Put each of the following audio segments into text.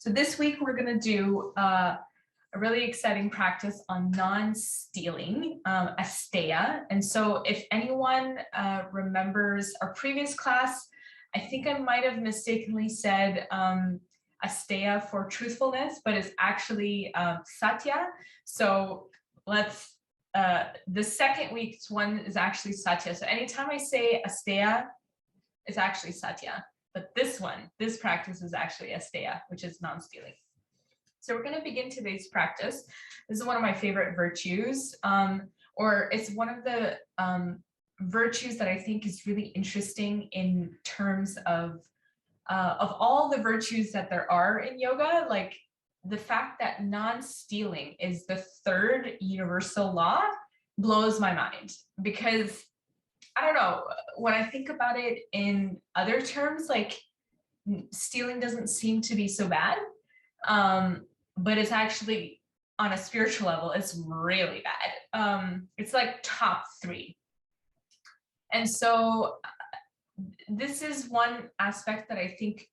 So this week we're going to do a really exciting practice on non-stealing, Asteya. And so if anyone remembers our previous class, I think I might have mistakenly said Asteya for truthfulness, but it's actually Satya. So let's, the second week's one is actually Satya. So anytime I say Asteya, it's actually Satya. But this one, this practice is actually Asteya, which is non-stealing. So we're going to begin today's practice. This is one of my favorite virtues, or it's one of the virtues that I think is really interesting in terms of all the virtues that there are in yoga. Like the fact that non-stealing is the third universal law blows my mind, because I don't know, when I think about it in other terms, like stealing doesn't seem to be so bad, but it's actually on a spiritual level, it's really bad. It's like top 3. And so this is one aspect that I think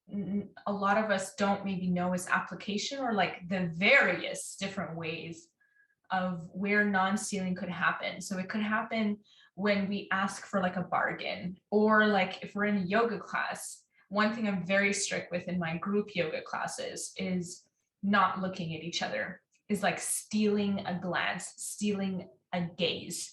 a lot of us don't maybe know is application, or like the various different ways of where non-stealing could happen. So it could happen when we ask for like a bargain, or like if we're in a yoga class. One thing I'm very strict with in my group yoga classes is not looking at each other, is like stealing a glance, stealing a gaze.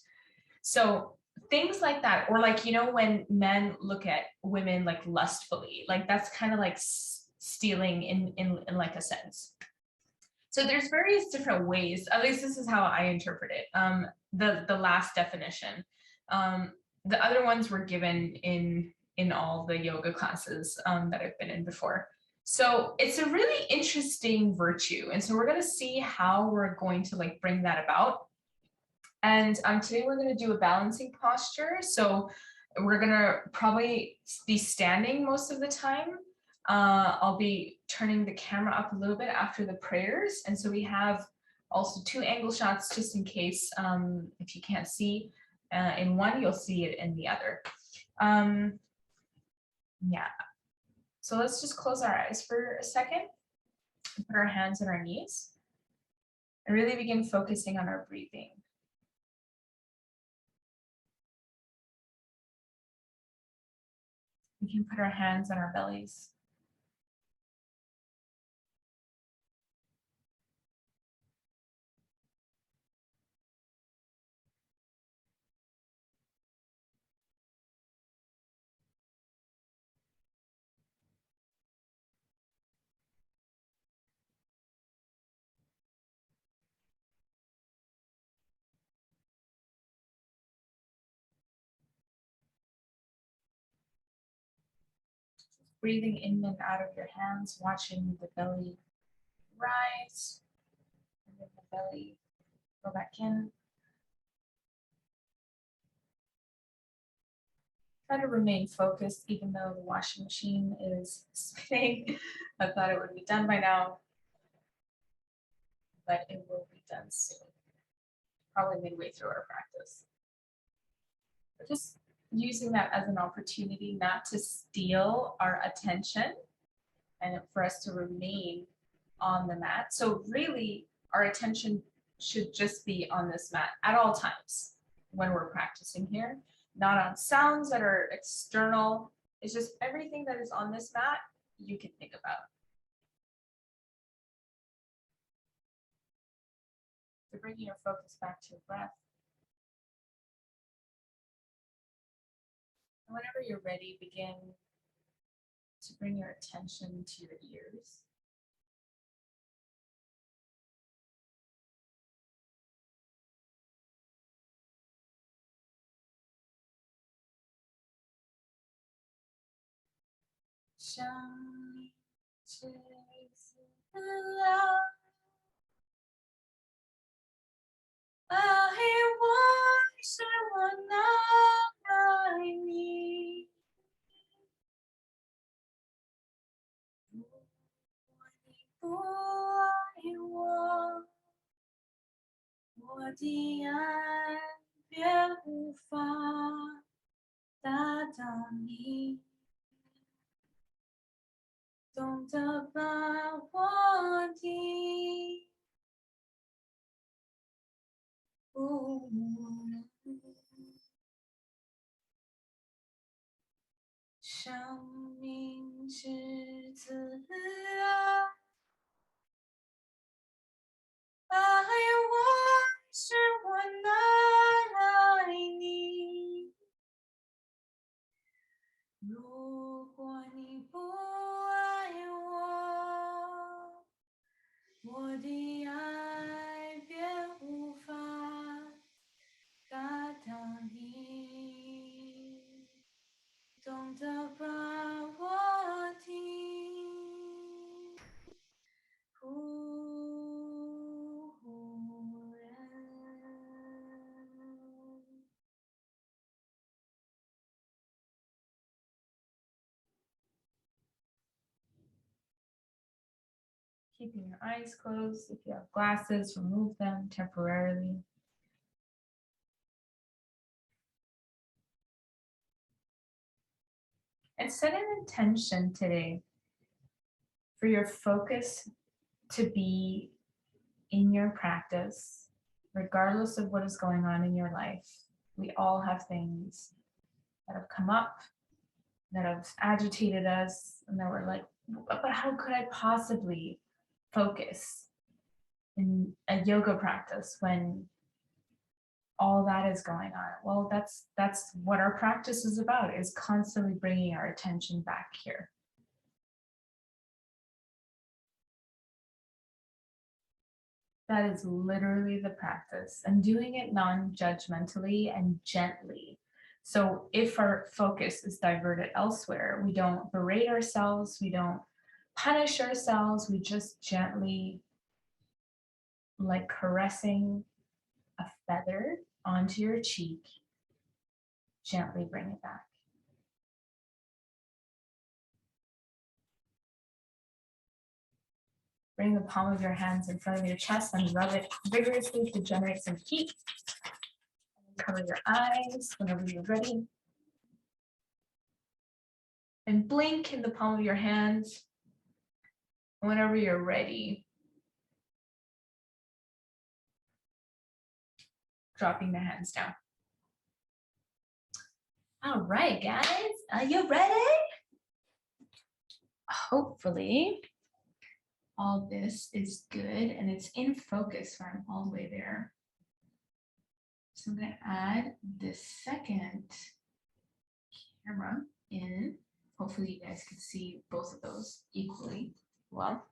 So things like that, or like, you know, when men look at women like lustfully, like that's kind of like stealing in like a sense. So there's various different ways, at least this is how I interpret it. The last definition. The other ones were given in all the yoga classes that I've been in before. So it's a really interesting virtue. And so we're going to see how we're going to like bring that about. And today we're going to do a balancing posture. So we're going to probably be standing most of the time. I'll be turning the camera up a little bit after the prayers. And so we have also 2 angle shots just in case if you can't see in one, you'll see it in the other. Yeah. So let's just close our eyes for a second and put our hands on our knees and really begin focusing on our breathing. We can put our hands on our bellies. Breathing in and out of your hands, watching the belly rise, and then the belly go back in. Try to remain focused even though the washing machine is spinning. I thought it would be done by now, but it will be done soon. Probably midway through our practice. But just using that as an opportunity not to steal our attention and for us to remain on the mat. So really our attention should just be on this mat at all times when we're practicing here, not on sounds that are external. It's just everything that is on this mat you can think about. So bringing your focus back to your breath. And whenever you're ready, begin to bring your attention to your ears. Shine, chase the light. I wash one I need. 生命之子啊，爱我是我那爱你。如果你不爱我，我的爱便无法感到你，懂得把我听。忽然。Keeping your eyes closed. If you have glasses, remove them temporarily. And set an intention today for your focus to be in your practice, regardless of what is going on in your life. We all have things that have come up, that have agitated us, and that we're like, but how could I possibly focus in a yoga practice when all that is going on? Well, that's what our practice is about, is constantly bringing our attention back here. That is literally the practice, and doing it non-judgmentally and gently. So if our focus is diverted elsewhere, we don't berate ourselves, we don't punish ourselves, we just gently, like caressing a feather onto your cheek, gently bring it back. Bring the palm of your hands in front of your chest and rub it vigorously to generate some heat. Cover your eyes whenever you're ready. And blink in the palm of your hands whenever you're ready. Dropping the hands down. All right, guys, are you ready? Hopefully, all this is good and it's in focus where I'm all the way there. So I'm going to add this second camera in. Hopefully you guys can see both of those equally well.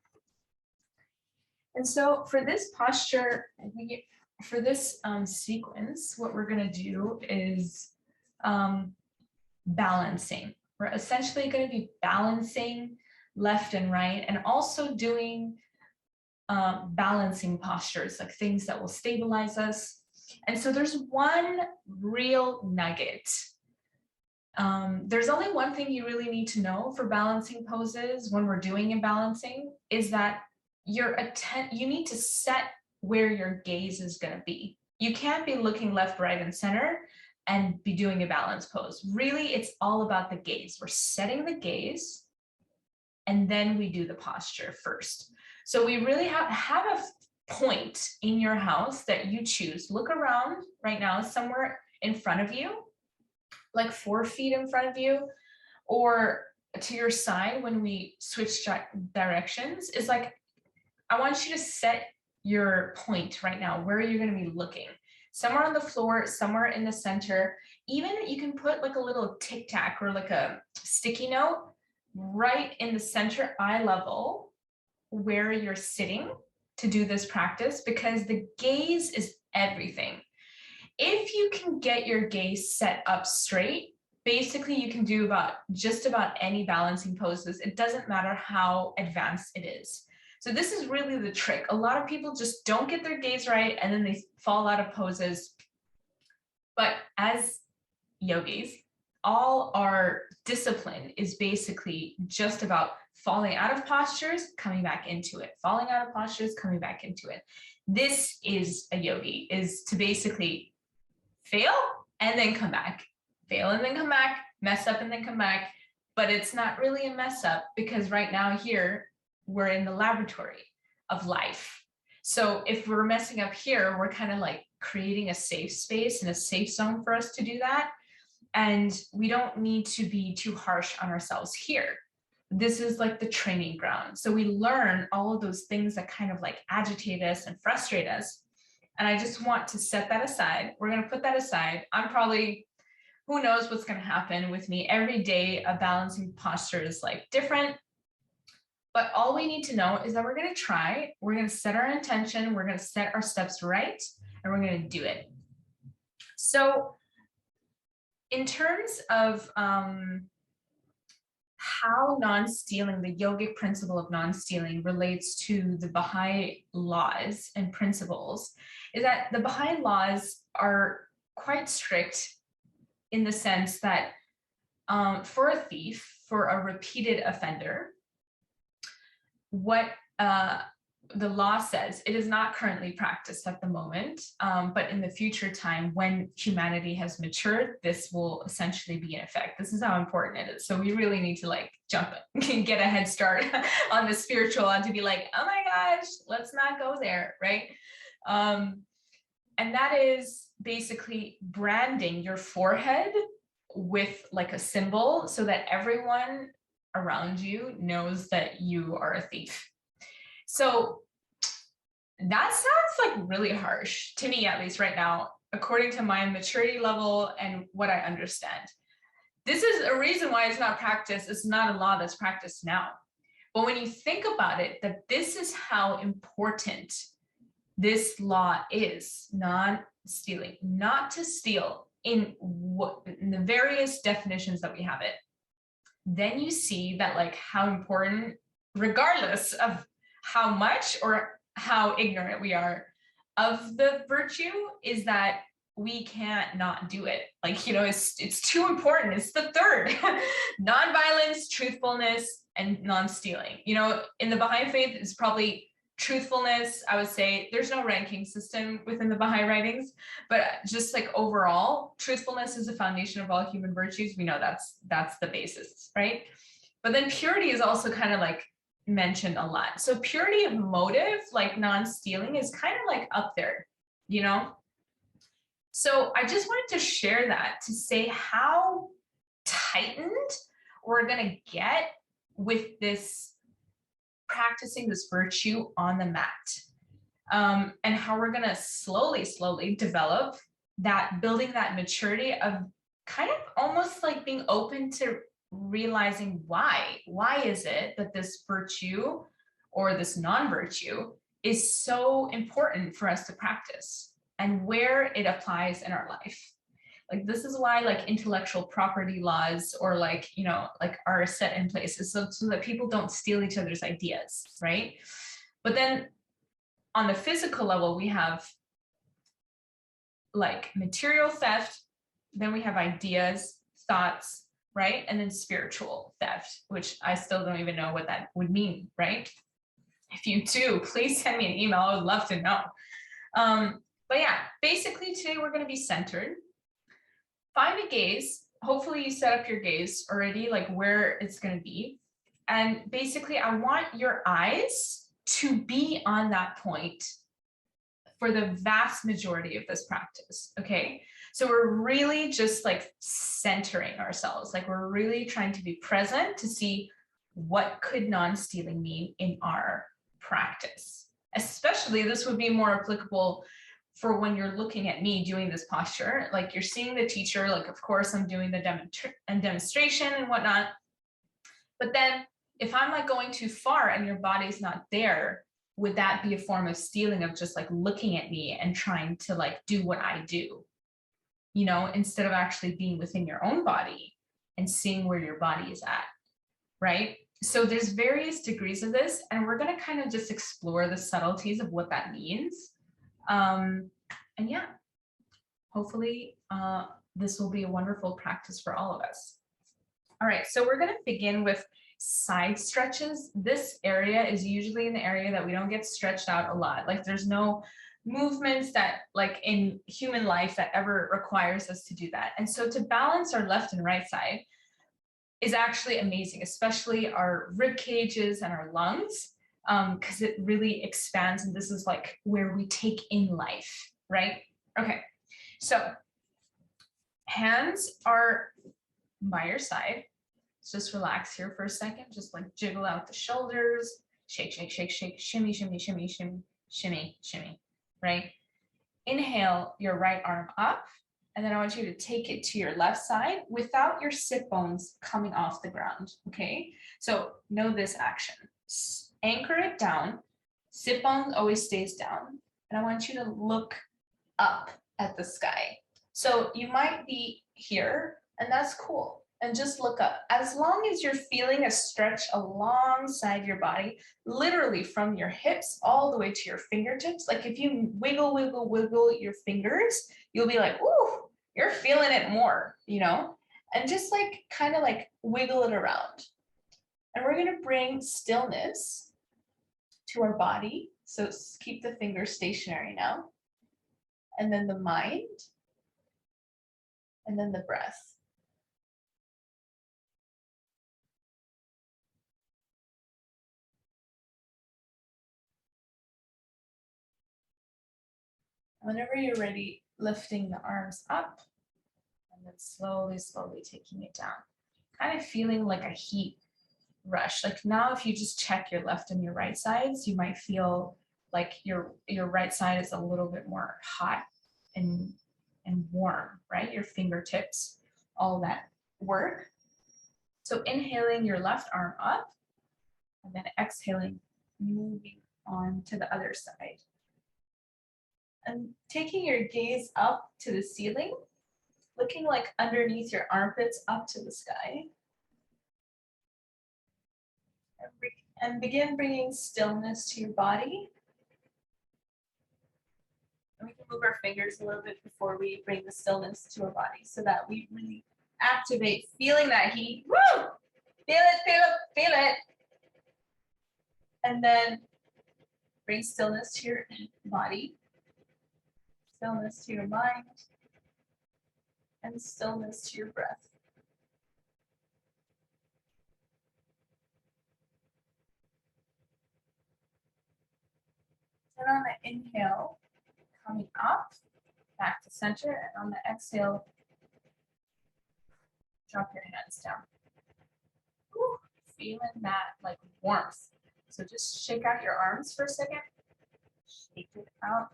And so for this posture, for this sequence, what we're going to do is balancing. We're essentially going to be balancing left and right, and also doing balancing postures, like things that will stabilize us. And so there's one real nugget. There's only one thing you really need to know for balancing poses when we're doing a balancing, is that you need to set where your gaze is going to be. You can't be looking left, right, and center and be doing a balance pose. Really, it's all about the gaze. We're setting the gaze, and then we do the posture first. So we really have a point in your house that you choose. Look around right now, somewhere in front of you, like 4 feet in front of you, or to your side when we switch directions. Is like, I want you to set your point right now, where you're going to be looking. Somewhere on the floor, somewhere in the center. Even you can put like a little tic tac or like a sticky note right in the center eye level where you're sitting to do this practice, because the gaze is everything. If you can get your gaze set up straight, basically you can do just about any balancing poses. It doesn't matter how advanced it is. So this is really the trick. A lot of people just don't get their gaze right and then they fall out of poses. But as yogis, all our discipline is basically just about falling out of postures, coming back into it, falling out of postures, coming back into it. This is a yogi, is to basically fail and then come back, fail and then come back, mess up and then come back. But it's not really a mess up, because right now here, we're in the laboratory of life. So if we're messing up here, we're kind of like creating a safe space and a safe zone for us to do that. And we don't need to be too harsh on ourselves here. This is like the training ground. So we learn all of those things that kind of like agitate us and frustrate us. And I just want to set that aside. We're going to put that aside. I'm probably, who knows what's going to happen with me every day. A balancing posture is like different. But all we need to know is that we're going to try, we're going to set our intention, we're going to set our steps right, and we're going to do it. So in terms of how non-stealing, the yogic principle of non-stealing relates to the Baha'i laws and principles, is that the Baha'i laws are quite strict in the sense that for a thief, for a repeated offender, what the law says, it is not currently practiced at the moment, but in the future time, when humanity has matured, this will essentially be in effect. This is how important it is. So we really need to like jump and get a head start on the spiritual and to be like, oh my gosh, let's not go there, right? And that is basically branding your forehead with like a symbol so that everyone around you knows that you are a thief. So that sounds like really harsh to me, at least right now, according to my maturity level and what I understand. This is a reason why it's not practiced. It's not a law that's practiced now. But when you think about it, that this is how important this law is, non-stealing, not to steal in the various definitions that we have it, then you see that like how important, regardless of how much or how ignorant we are of the virtue, is that we can't not do it. Like, you know, it's too important. It's the third. Non-violence, truthfulness, and non-stealing. You know, in the Baha'i faith, it's probably truthfulness. I would say there's no ranking system within the Baha'i writings, but just like overall, truthfulness is the foundation of all human virtues. We know that's the basis, right? But then purity is also kind of like mentioned a lot. So purity of motive, like non-stealing, is kind of like up there, you know? So I just wanted to share that to say how tightened we're going to get with this practicing this virtue on the mat, and how we're going to slowly develop that, building that maturity of kind of almost like being open to realizing why is it that this virtue or this non-virtue is so important for us to practice and where it applies in our life. Like, this is why like intellectual property laws or like, you know, like are set in place, so that people don't steal each other's ideas, right? But then on the physical level, we have like material theft, then we have ideas, thoughts, right? And then spiritual theft, which I still don't even know what that would mean, right? If you do, please send me an email. I would love to know. But yeah, basically today we're going to be centered. Find a gaze. Hopefully you set up your gaze already, like where it's going to be. And basically I want your eyes to be on that point for the vast majority of this practice, okay? So we're really just like centering ourselves. Like we're really trying to be present to see what could non-stealing mean in our practice. Especially this would be more applicable for when you're looking at me doing this posture, like you're seeing the teacher, like of course I'm doing the demonstration and whatnot. But then if I'm like going too far and your body's not there, would that be a form of stealing, of just like looking at me and trying to like do what I do, you know, instead of actually being within your own body and seeing where your body is at, right? So there's various degrees of this, and we're going to kind of just explore the subtleties of what that means. And yeah, hopefully this will be a wonderful practice for all of us. All right, so we're going to begin with side stretches. This area is usually an area that we don't get stretched out a lot. Like there's no movements that like in human life that ever requires us to do that. And so to balance our left and right side is actually amazing, especially our rib cages and our lungs, because it really expands, and this is like where we take in life, right? Okay, so Hands are by your side. Just relax here for a second. Just like jiggle out the shoulders. Shake, shake, shake, shake. Shimmy, shimmy, shimmy, shimmy, shimmy, shimmy. Right? Inhale your right arm up. And then I want you to take it to your left side without your sit bones coming off the ground. Okay? So know this action. Anchor it down. Sit bone always stays down. And I want you to look up at the sky. So you might be here, and that's cool. And just look up. As long as you're feeling a stretch alongside your body, literally from your hips all the way to your fingertips. Like if you wiggle, wiggle, wiggle your fingers, you'll be like, ooh, you're feeling it more, you know? And just like kind of like wiggle it around. And we're gonna bring stillness to our body. So keep the fingers stationary now. And then the mind, and then the breath. Whenever you're ready, lifting the arms up, and then slowly, slowly taking it down. Kind of feeling like a heat rush. Like now, if you just check your left and your right sides, you might feel like your right side is a little bit more hot and warm, right? Your fingertips, all that work. So inhaling your left arm up, and then exhaling, moving on to the other side. And taking your gaze up to the ceiling, looking like underneath your armpits up to the sky. And begin bringing stillness to your body. And we can move our fingers a little bit before we bring the stillness to our body so that we really activate feeling that heat. Woo! Feel it, feel it, feel it. And then bring stillness to your body, stillness to your mind, and stillness to your breath. And on the inhale, coming up, back to center, and on the exhale, drop your hands down. Woo, feeling that like warmth. So just shake out your arms for a second. Shake it out.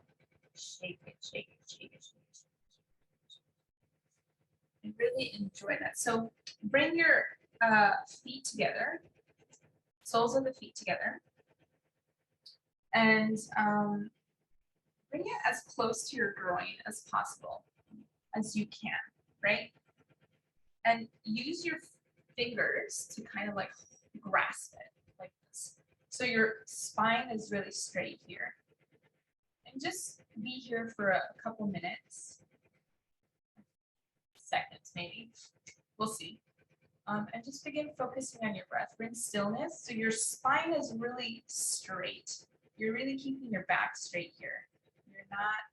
Shake it, shake it, shake it, shake it. And really enjoy that. So bring your feet together, soles of the feet together, and bring it as close to your groin as possible, as you can, right? And use your fingers to kind of like grasp it like this. So your spine is really straight here. And just be here for a couple minutes, seconds maybe, we'll see. And just begin focusing on your breath. Bring stillness. So your spine is really straight. You're really keeping your back straight here. You're not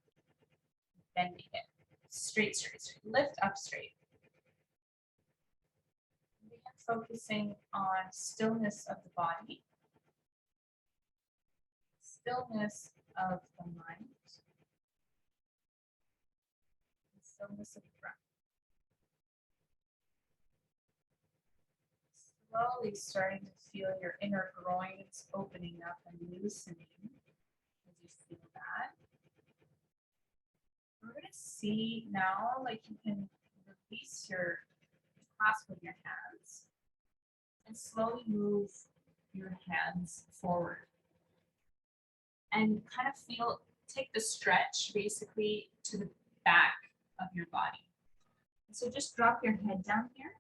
bending it. Straight, straight, straight. Lift up straight. Begin focusing on stillness of the body, stillness of the mind, and stillness of the breath. Slowly starting to feel your inner groins opening up and loosening as you feel that. We're going to see now like you can release your clasp of your hands and slowly move your hands forward. And kind of take the stretch basically to the back of your body. So just drop your head down here.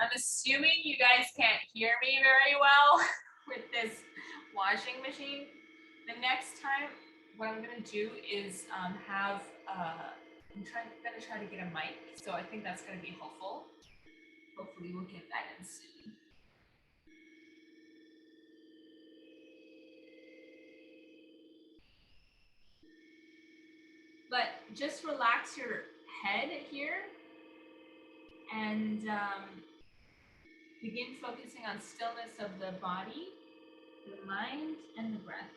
I'm assuming you guys can't hear me very well with this washing machine. The next time, what I'm gonna do is I'm gonna try to get a mic, so I think that's gonna be helpful. Hopefully we'll get that in soon. But just relax your head here and begin focusing on stillness of the body, the mind, and the breath.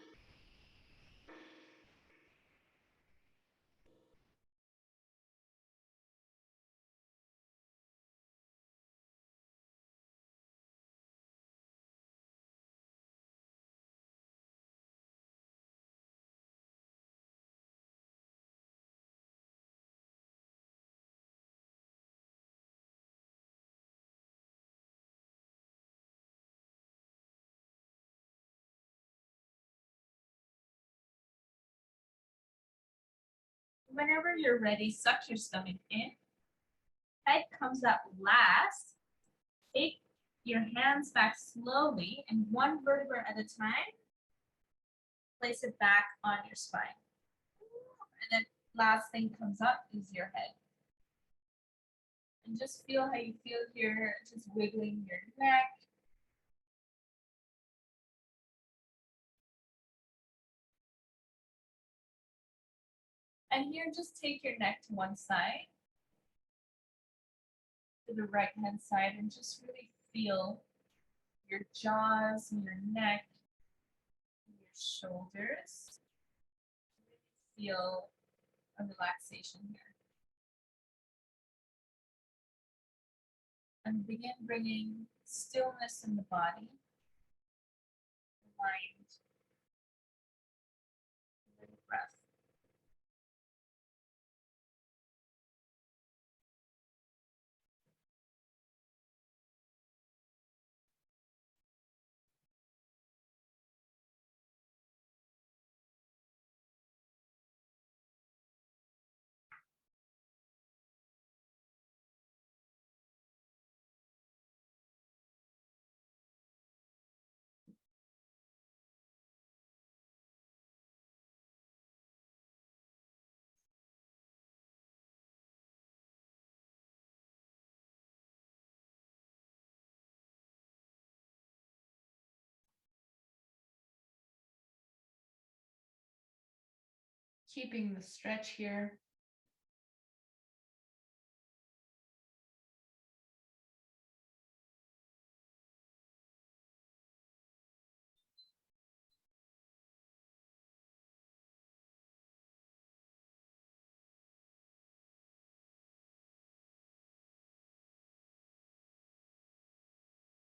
Whenever you're ready, suck your stomach in. Head comes up last. Take your hands back slowly and one vertebra at a time. Place it back on your spine. And then last thing comes up is your head. And just feel how you feel here, just wiggling your neck. And here, just take your neck to one side, to the right hand side, and just really feel your jaws and your neck, and your shoulders. Really feel a relaxation here. And begin bringing stillness in the body, the mind, and the breath. Keeping the stretch here.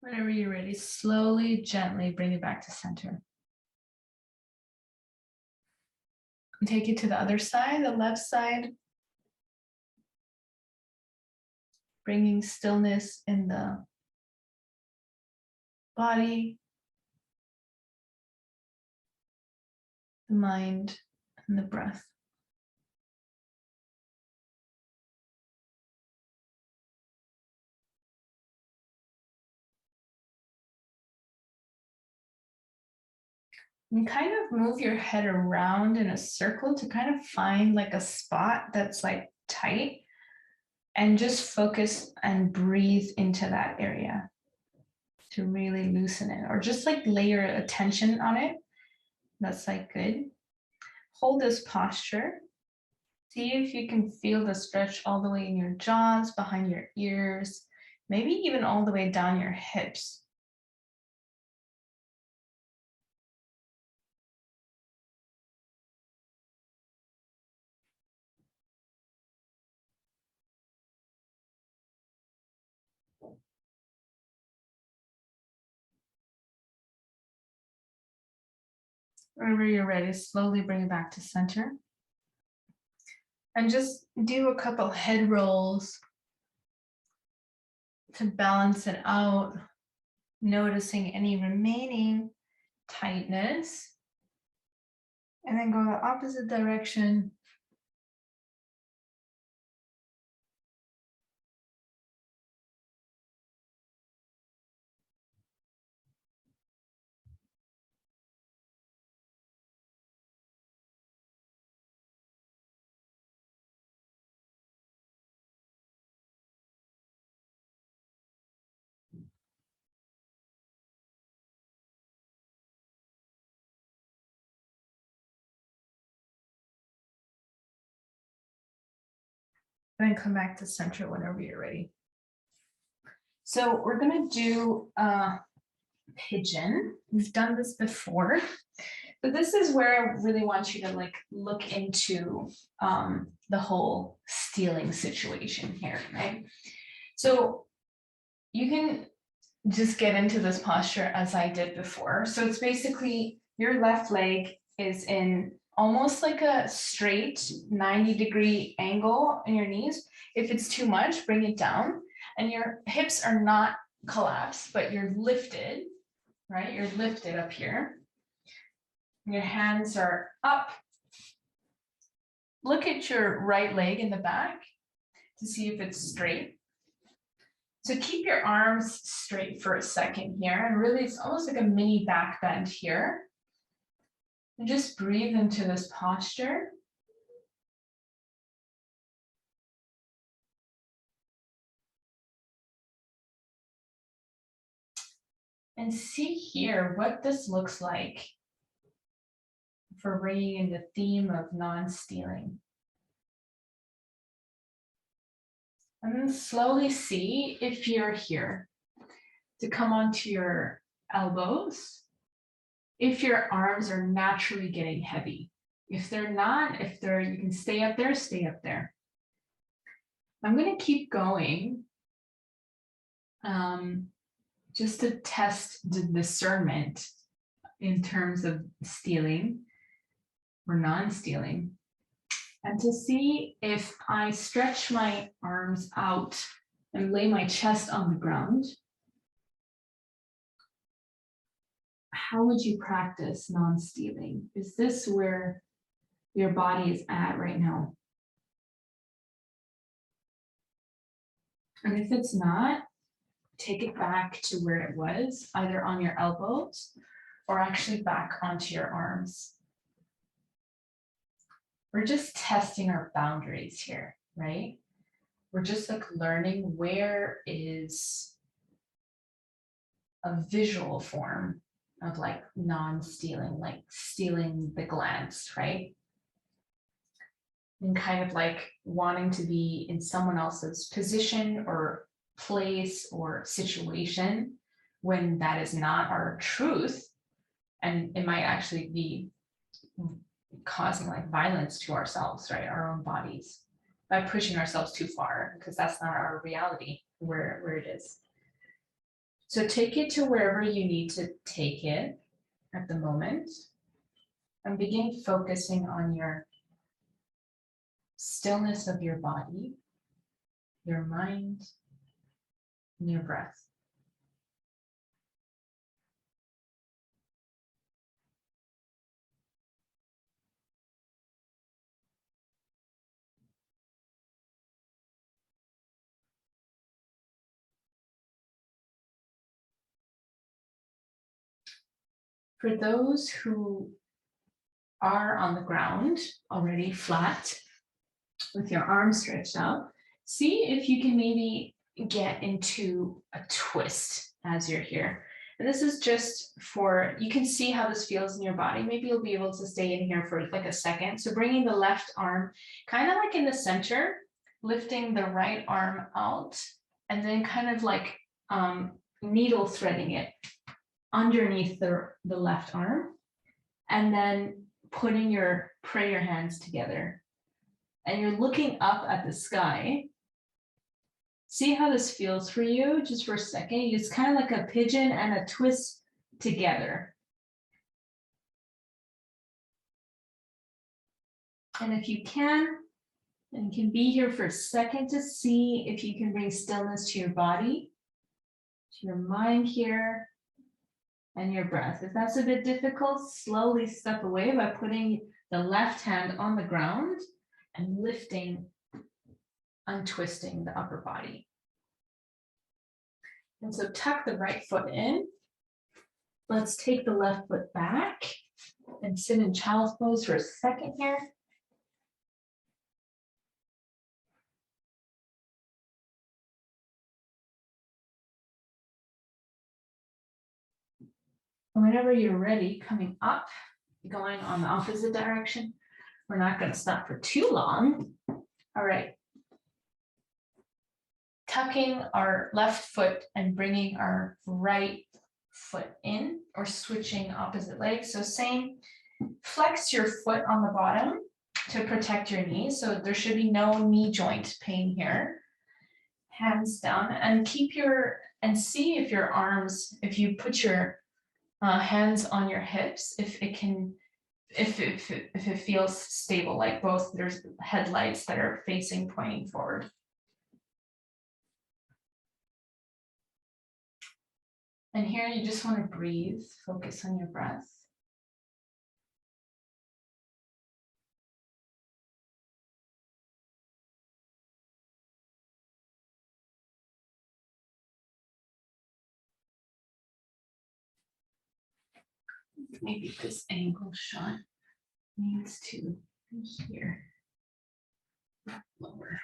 Whenever you're ready, slowly, gently bring it back to center. And take it to the other side, the left side. Bringing stillness in the body, the mind, and the breath. And kind of move your head around in a circle to kind of find like a spot that's like tight, and just focus and breathe into that area to really loosen it, or just like lay your attention on it. That's like good. Hold this posture. See if you can feel the stretch all the way in your jaws, behind your ears, maybe even all the way down your hips. Whenever you're ready, slowly bring it back to center. And just do a couple head rolls to balance it out, noticing any remaining tightness. And then go the opposite direction. And then come back to center whenever you're ready. So we're gonna do a pigeon. We've done this before, but this is where I really want you to like look into the whole stealing situation here, right? So you can just get into this posture as I did before. So it's basically your left leg is in almost like a straight 90-degree angle in your knees. If it's too much, bring it down. And your hips are not collapsed, but you're lifted, right? You're lifted up here. Your hands are up. look at your right leg in the back to see if it's straight. So keep your arms straight for a second here. And really, it's almost like a mini back bend here. And just breathe into this posture. And see here what this looks like for bringing in the theme of non-stealing. And then slowly see if you're here to come onto your elbows. If your arms are naturally getting heavy. If they're not, you can stay up there, stay up there. I'm going to keep going just to test the discernment in terms of stealing or non-stealing, and to see if I stretch my arms out and lay my chest on the ground, how would you practice non-stealing? Is this where your body is at right now? And if it's not, take it back to where it was, either on your elbows or actually back onto your arms. We're just testing our boundaries here, right? We're just like learning where is a visual form of like non-stealing, like stealing the glance, right? And kind of like wanting to be in someone else's position or place or situation when that is not our truth. And it might actually be causing like violence to ourselves, right? Our own bodies, by pushing ourselves too far, because that's not our reality where it is. So take it to wherever you need to take it at the moment, and begin focusing on your stillness of your body, your mind, and your breath. For those who are on the ground already flat with your arms stretched out, see if you can maybe get into a twist as you're here. And this is just for, you can see how this feels in your body. Maybe you'll be able to stay in here for like a second. So bringing the left arm kind of like in the center, lifting the right arm out, and then kind of like needle threading it underneath the left arm, and then putting your prayer hands together. And you're looking up at the sky. See how this feels for you just for a second. It's kind of like a pigeon and a twist together. And if you can, and you can be here for a second to see if you can bring stillness to your body, to your mind here, and your breath. If that's a bit difficult, slowly step away by putting the left hand on the ground and lifting, untwisting the upper body. And so tuck the right foot in. Let's take the left foot back and sit in child's pose for a second here. And whenever you're ready, coming up, going on the opposite direction. We're not going to stop for too long. All right. Tucking our left foot and bringing our right foot in, or switching opposite legs. So same, flex your foot on the bottom to protect your knees. So there should be no knee joint pain here. Hands down, and see if your arms, if you put your hands on your hips, if it feels stable, like both there's headlights that are facing, pointing forward. And here you just want to breathe, focus on your breath. Maybe this angle shot needs to be here. Lower.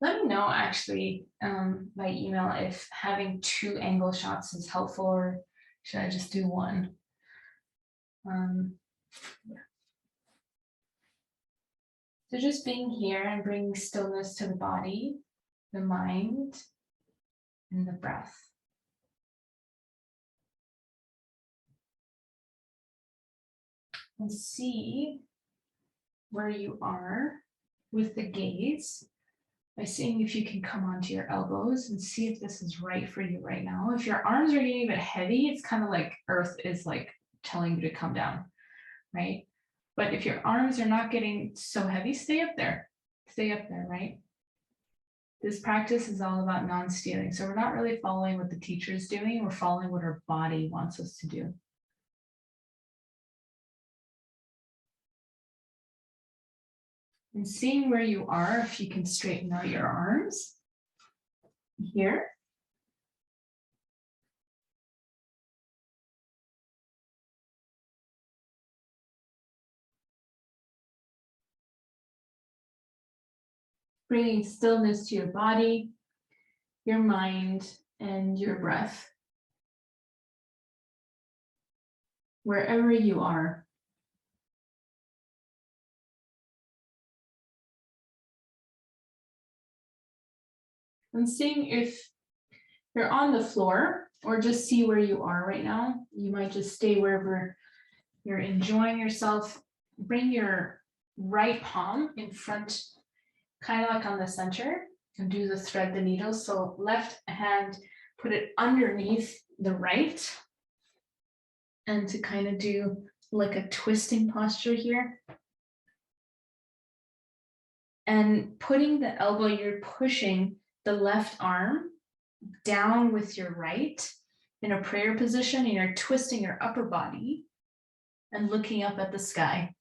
Let me know actually by email if having 2 angle shots is helpful, or should I just do one? Yeah. So just being here and bringing stillness to the body, the mind, and the breath. And see where you are with the gaze by seeing if you can come onto your elbows and see if this is right for you right now. If your arms are getting a bit heavy, it's kind of like Earth is like telling you to come down, right? But if your arms are not getting so heavy, stay up there, right? This practice is all about non-stealing. So we're not really following what the teacher is doing, we're following what our body wants us to do. And seeing where you are, if you can straighten out your arms here. Bringing stillness to your body, your mind, and your breath. Wherever you are. And seeing if you're on the floor or just see where you are right now. You might just stay wherever you're enjoying yourself. Bring your right palm in front, kind of like on the center, and do the thread the needle. So left hand, put it underneath the right, and to kind of do like a twisting posture here. And putting the elbow, you're pushing the left arm down with your right in a prayer position, and you're twisting your upper body and looking up at the sky.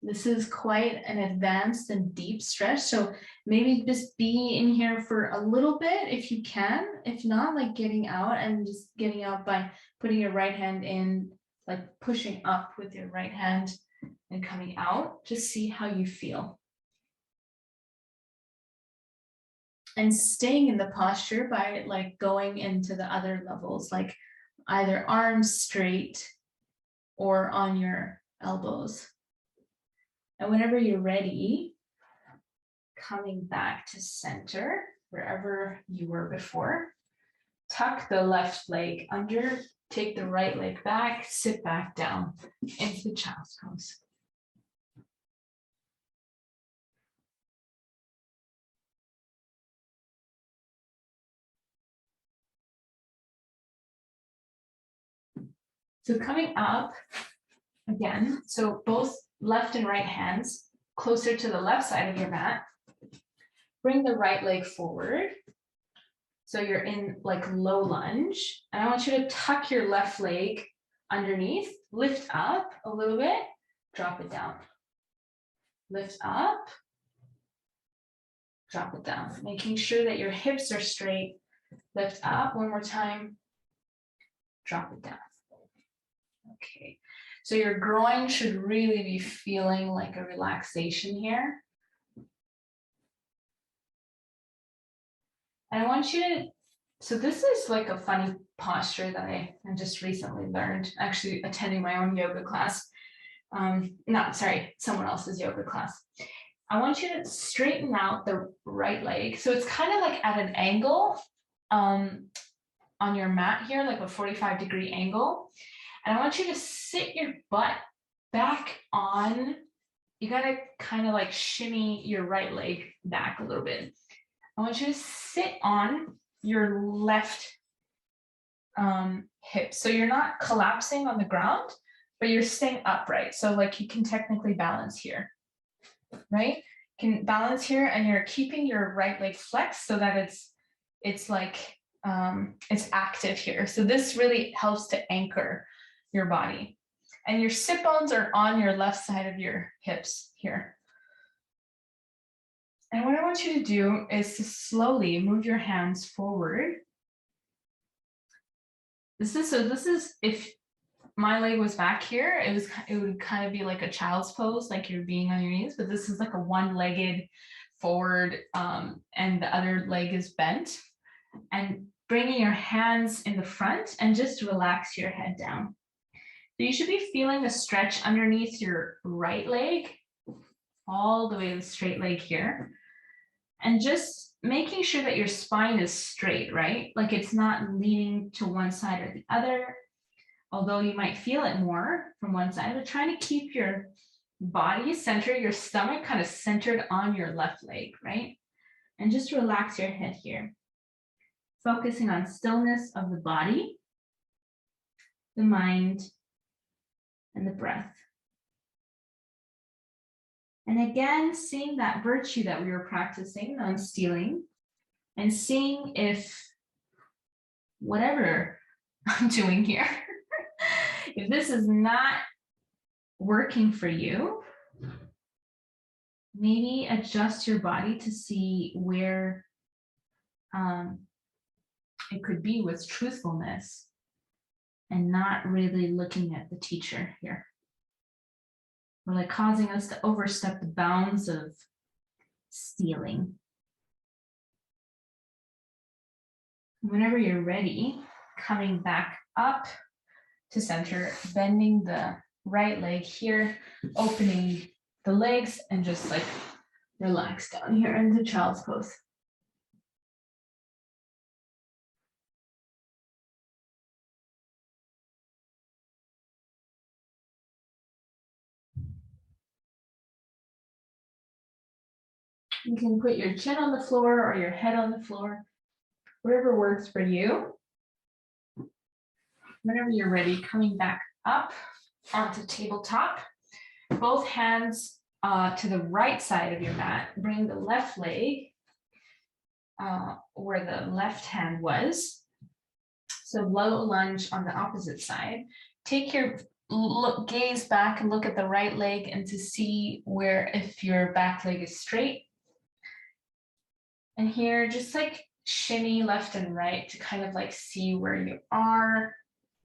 This is quite an advanced and deep stretch, so maybe just be in here for a little bit if you can. If not, like getting out and just getting out by putting your right hand in, like pushing up with your right hand and coming out. Just see how you feel. And staying in the posture by like going into the other levels, like either arms straight or on your elbows. And whenever you're ready, coming back to center, wherever you were before, tuck the left leg under, take the right leg back, sit back down into child's pose. So coming up again, so both left and right hands closer to the left side of your mat. Bring the right leg forward. So you're in like low lunge. And I want you to tuck your left leg underneath, lift up a little bit, drop it down. Lift up, drop it down. Making sure that your hips are straight. Lift up one more time, drop it down. Okay, so your groin should really be feeling like a relaxation here. And I want you to, so this is like a funny posture that I just recently learned, actually attending my own yoga class. Someone else's yoga class. I want you to straighten out the right leg. So it's kind of like at an angle on your mat here, like a 45-degree angle. And I want you to sit your butt back on, you gotta kind of like shimmy your right leg back a little bit. I want you to sit on your left hip. So you're not collapsing on the ground, but you're staying upright. So like you can technically balance here, right? You can balance here and you're keeping your right leg flexed so that it's like, it's active here. So this really helps to anchor your body. And your sit bones are on your left side of your hips here. And what I want you to do is to slowly move your hands forward. This is if my leg was back here, it would kind of be like a child's pose, like you're being on your knees, but this is like a one-legged forward, and the other leg is bent. And bringing your hands in the front and just relax your head down. So you should be feeling a stretch underneath your right leg, all the way to the straight leg here. And just making sure that your spine is straight, right? Like it's not leaning to one side or the other, although you might feel it more from one side, but trying to keep your body centered, your stomach kind of centered on your left leg, right? And just relax your head here. Focusing on stillness of the body, the mind, and the breath. And again, seeing that virtue that we were practicing, non-stealing, and seeing if whatever I'm doing here, if this is not working for you, maybe adjust your body to see where it could be with truthfulness and not really looking at the teacher here. Or like causing us to overstep the bounds of stealing. Whenever you're ready, coming back up to center, bending the right leg here, opening the legs, and just like relax down here into child's pose. You can put your chin on the floor or your head on the floor, whatever works for you. Whenever you're ready, coming back up onto tabletop, both hands to the right side of your mat. Bring the left leg where the left hand was. So low lunge on the opposite side. Take your gaze back and look at the right leg and to see where if your back leg is straight. And here, just like shimmy left and right to kind of like see where you are,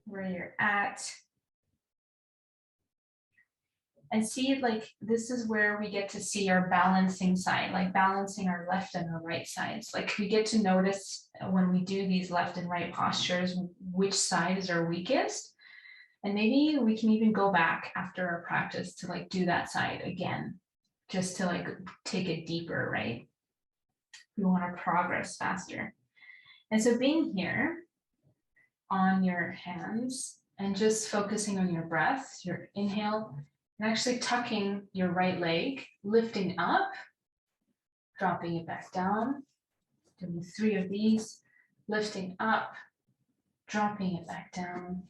where you're at. And see, like, this is where we get to see our balancing side, like balancing our left and our right sides. Like we get to notice when we do these left and right postures, which side is our weakest. And maybe we can even go back after our practice to like do that side again, just to like take it deeper, right? We want to progress faster. And so being here on your hands and just focusing on your breath, your inhale, and actually tucking your right leg, lifting up, dropping it back down, doing 3 of these, lifting up, dropping it back down.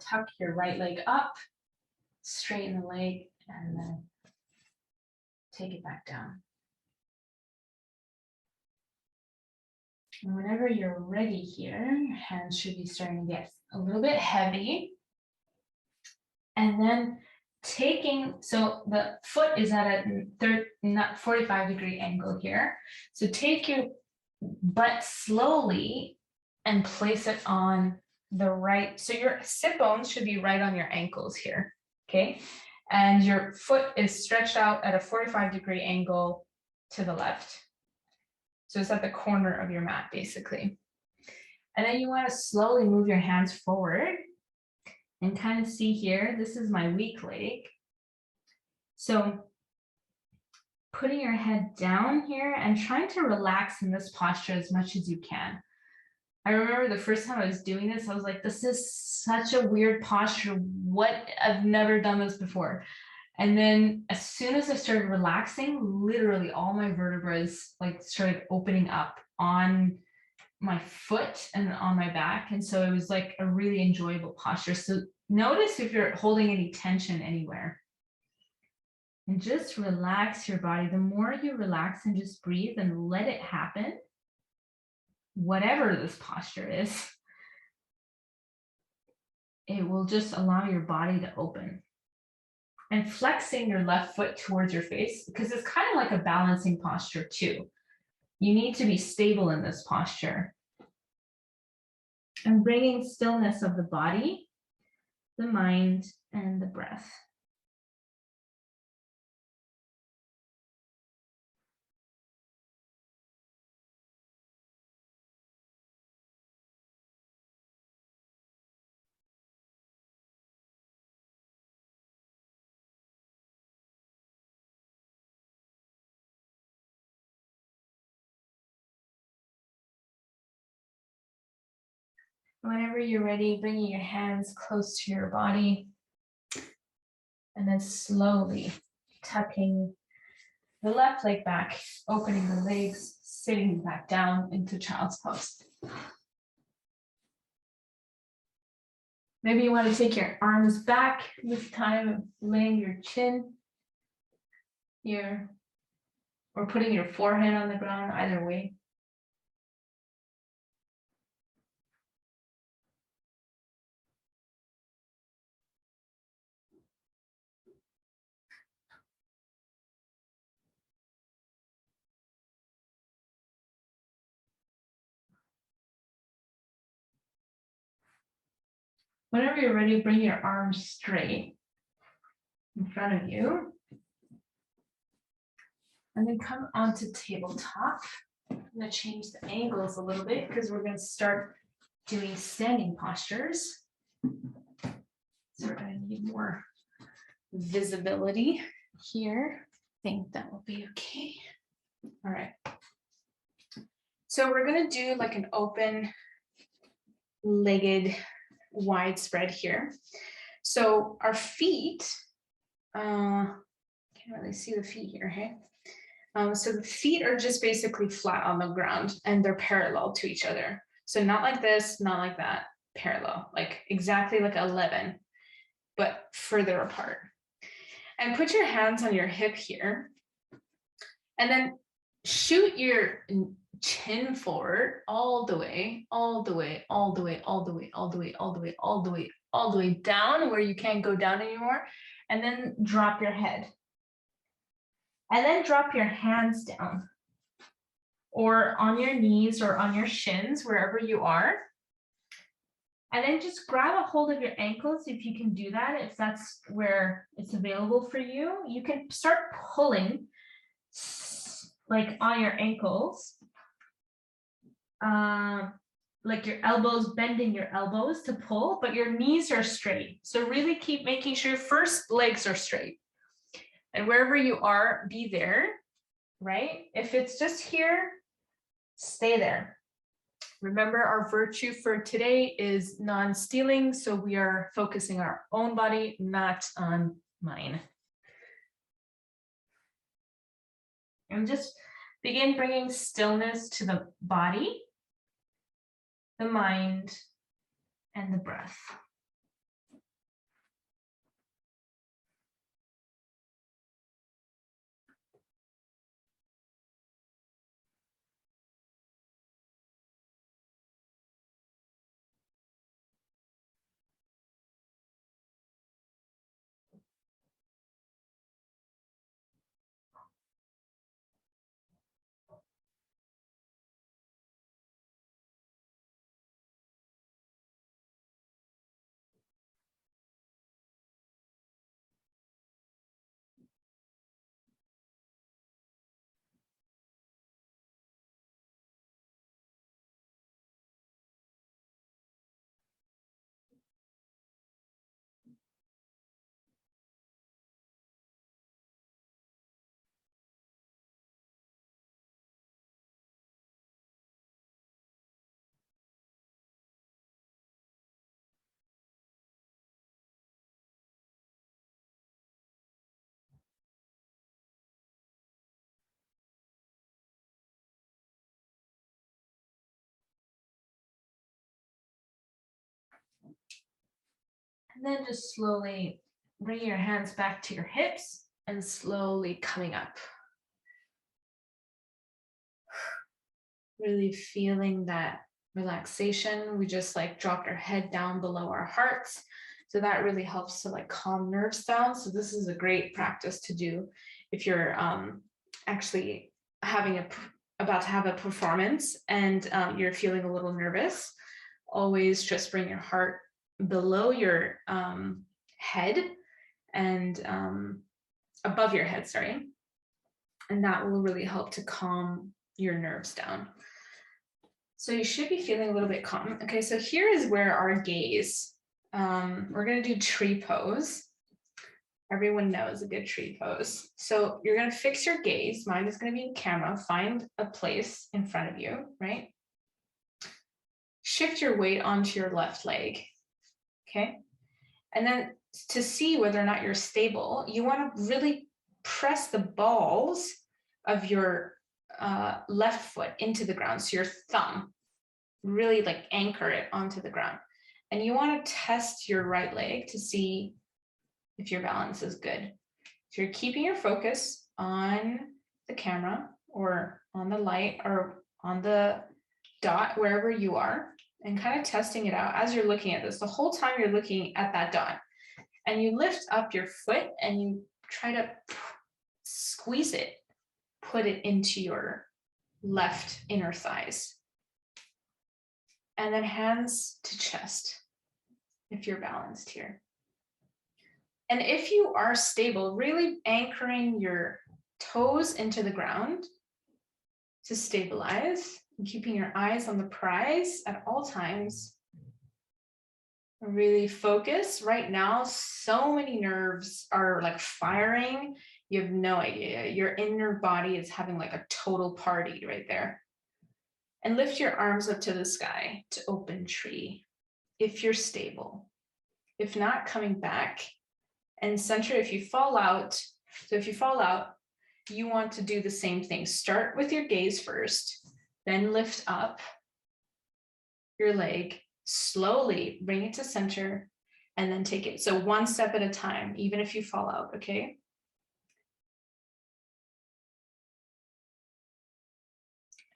Tuck your right leg up, straighten the leg, and then take it back down. And whenever you're ready here, your hands should be starting to get a little bit heavy. And then taking, so the foot is at a 45-degree angle here. So take your butt slowly and place it on the right. So your sit bones should be right on your ankles here, okay? And your foot is stretched out at a 45-degree angle to the left. So it's at the corner of your mat, basically. And then you want to slowly move your hands forward and kind of see here, this is my weak leg. So putting your head down here and trying to relax in this posture as much as you can. I remember the first time I was doing this, I was like, this is such a weird posture. I've never done this before. And then as soon as I started relaxing, literally all my vertebrae like started opening up on my foot and on my back. And so it was like a really enjoyable posture. So notice if you're holding any tension anywhere. And just relax your body. The more you relax and just breathe and let it happen, whatever this posture is, it will just allow your body to open. and flexing your left foot towards your face, because it's kind of like a balancing posture too. You need to be stable in this posture. And bringing stillness of the body, the mind, and the breath. Whenever you're ready, bringing your hands close to your body, and then slowly tucking the left leg back, opening the legs, sitting back down into child's pose. Maybe you want to take your arms back this time, laying your chin here, or putting your forehead on the ground, either way. Whenever you're ready, bring your arms straight in front of you. And then come onto tabletop. I'm going to change the angles a little bit because we're going to start doing standing postures. So we're going to need more visibility here. I think that will be okay. All right. So we're going to do like an open legged wide spread here. So our feet, can't really see the feet here, hey? So the feet are just basically flat on the ground and they're parallel to each other. So not like this, not like that, parallel, like exactly like 11, but further apart. And put your hands on your hip here. And then shoot your chin forward all the way, all the way, all the way, all the way, all the way, all the way, all the way, all the way down where you can't go down anymore. And then drop your head. And then drop your hands down or on your knees or on your shins, wherever you are. And then just grab a hold of your ankles if you can do that, if that's where it's available for you. You can start pulling like on your ankles, like your elbows, bending your elbows to pull, but your knees are straight. So really keep making sure first legs are straight. And wherever you are, be there, right? If it's just here, stay there. Remember, our virtue for today is non-stealing, so we are focusing on our own body, not on mine. And just begin bringing stillness to the body, the mind, and the breath. And then just slowly bring your hands back to your hips and slowly coming up. Really feeling that relaxation. We just like dropped our head down below our hearts So that really helps to like calm nerves down. So this is a great practice to do if you're actually about to have a performance and you're feeling a little nervous. Always just bring your heart below your head and above your head, sorry. And that will really help to calm your nerves down. So you should be feeling a little bit calm. Okay, so here is where our gaze, we're gonna do tree pose. Everyone knows a good tree pose. So you're gonna fix your gaze. Mine is gonna be in camera. Find a place in front of you, right? Shift your weight onto your left leg, okay? And then to see whether or not you're stable, you wanna really press the balls of your left foot into the ground. So your thumb, really like anchor it onto the ground. And you want to test your right leg to see if your balance is good. So you're keeping your focus on the camera or on the light or on the dot, wherever you are, and kind of testing it out as you're looking at this. The whole time you're looking at that dot, and you lift up your foot and you try to squeeze it, put it into your left inner thighs. And then hands to chest, if you're balanced here. And if you are stable, really anchoring your toes into the ground to stabilize, and keeping your eyes on the prize at all times. Really focus. Right now, so many nerves are like firing. You have no idea. Your inner body is having like a total party right there. And lift your arms up to the sky to open tree, if you're stable. If not, coming back and center if you fall out. So if you fall out, you want to do the same thing. Start with your gaze first, then lift up your leg, slowly bring it to center, and then take it. So one step at a time, even if you fall out, okay?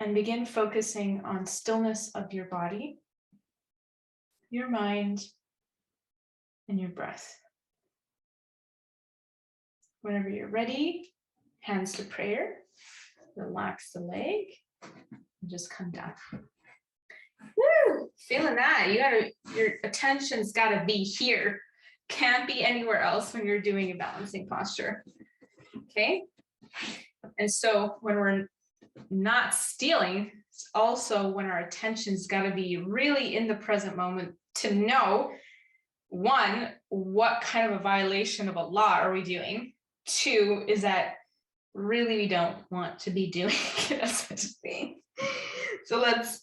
And begin focusing on stillness of your body, your mind, and your breath. Whenever you're ready, hands to prayer, relax the leg, and just come down. Woo! Feeling that. Your attention's gotta be here. Can't be anywhere else when you're doing a balancing posture. Okay? And so when we're not stealing, it's also when our attention's got to be really in the present moment to know, one, what kind of a violation of a law are we doing? Two, is that really we don't want to be doing such a thing. So let's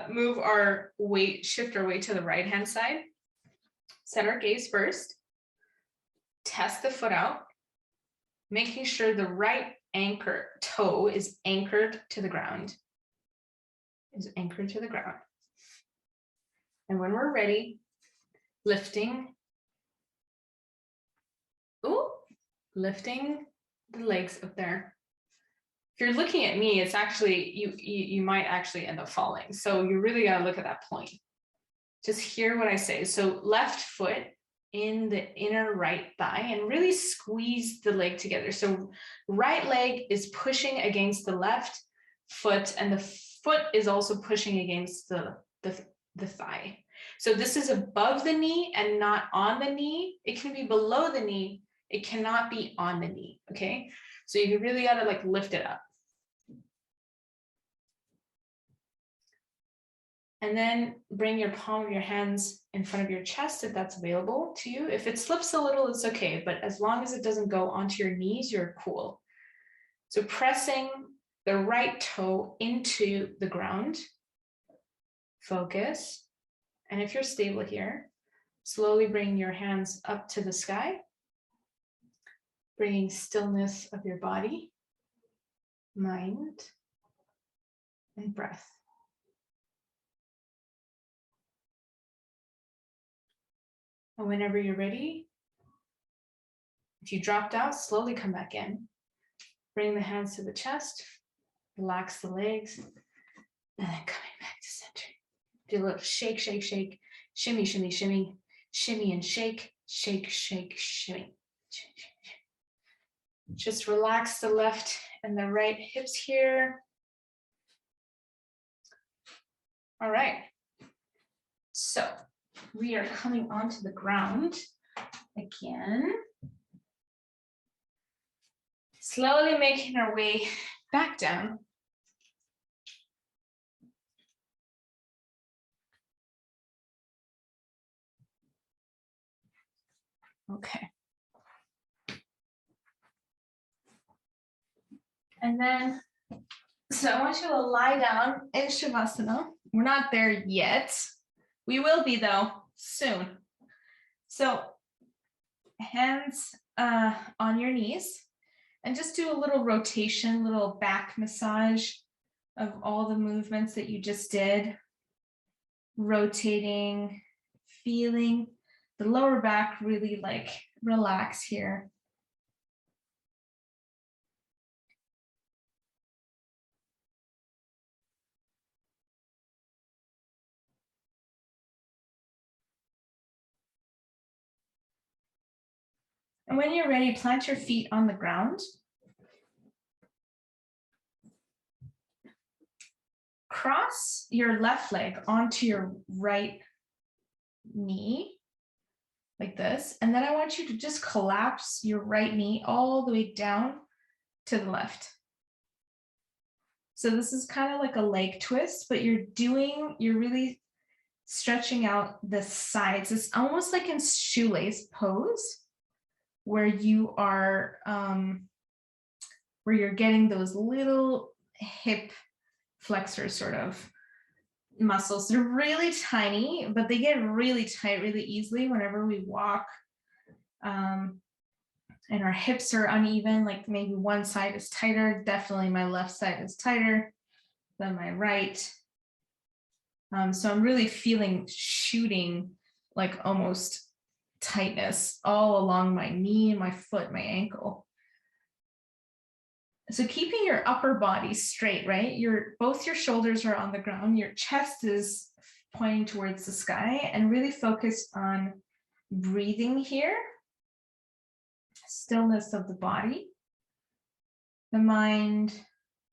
move our weight, shift our weight to the right hand side. Set our gaze first. Test the foot out, making sure the right anchor toe is anchored to the ground. And when we're ready, lifting the legs up there. If you're looking at me, it's actually, you might actually end up falling. So you really gotta look at that point. Just hear what I say. So left foot in the inner right thigh and really squeeze the leg together. So right leg is pushing against the left foot and the foot is also pushing against the thigh. So this is above the knee and not on the knee. It can be below the knee. It cannot be on the knee, okay? So you really gotta like lift it up. And then bring your palm of your hands in front of your chest if that's available to you. If it slips a little, it's okay, but as long as it doesn't go onto your knees, you're cool. So pressing the right toe into the ground, focus. And if you're stable here, slowly bring your hands up to the sky, bringing stillness of your body, mind, and breath. And whenever you're ready, if you dropped out, slowly come back in. Bring the hands to the chest, relax the legs, and then coming back to center. Do a little shake, shake, shake, shimmy, shimmy, shimmy, Shimmy and shake, shake, shake, shimmy. Just relax the left and the right hips here. All right. So we are coming onto the ground again. Slowly making our way back down. Okay. And then, so I want you to lie down in Shavasana. We're not there yet. We will be though, soon. So hands on your knees and just do a little rotation, little back massage of all the movements that you just did. Rotating, feeling the lower back really like relax here. And when you're ready, plant your feet on the ground. Cross your left leg onto your right knee, like this. And then I want you to just collapse your right knee all the way down to the left. So this is kind of like a leg twist, but you're really stretching out the sides. It's almost like in shoelace pose, where you are, where you're getting those little hip flexor sort of muscles. They're really tiny, but they get really tight really easily whenever we walk. And our hips are uneven, like maybe one side is tighter. Definitely my left side is tighter than my right. So I'm really feeling shooting, like almost tightness all along my knee, my foot, my ankle. So keeping your upper body straight, right? Both your shoulders are on the ground, your chest is pointing towards the sky, and really focus on breathing here. Stillness of the body, the mind,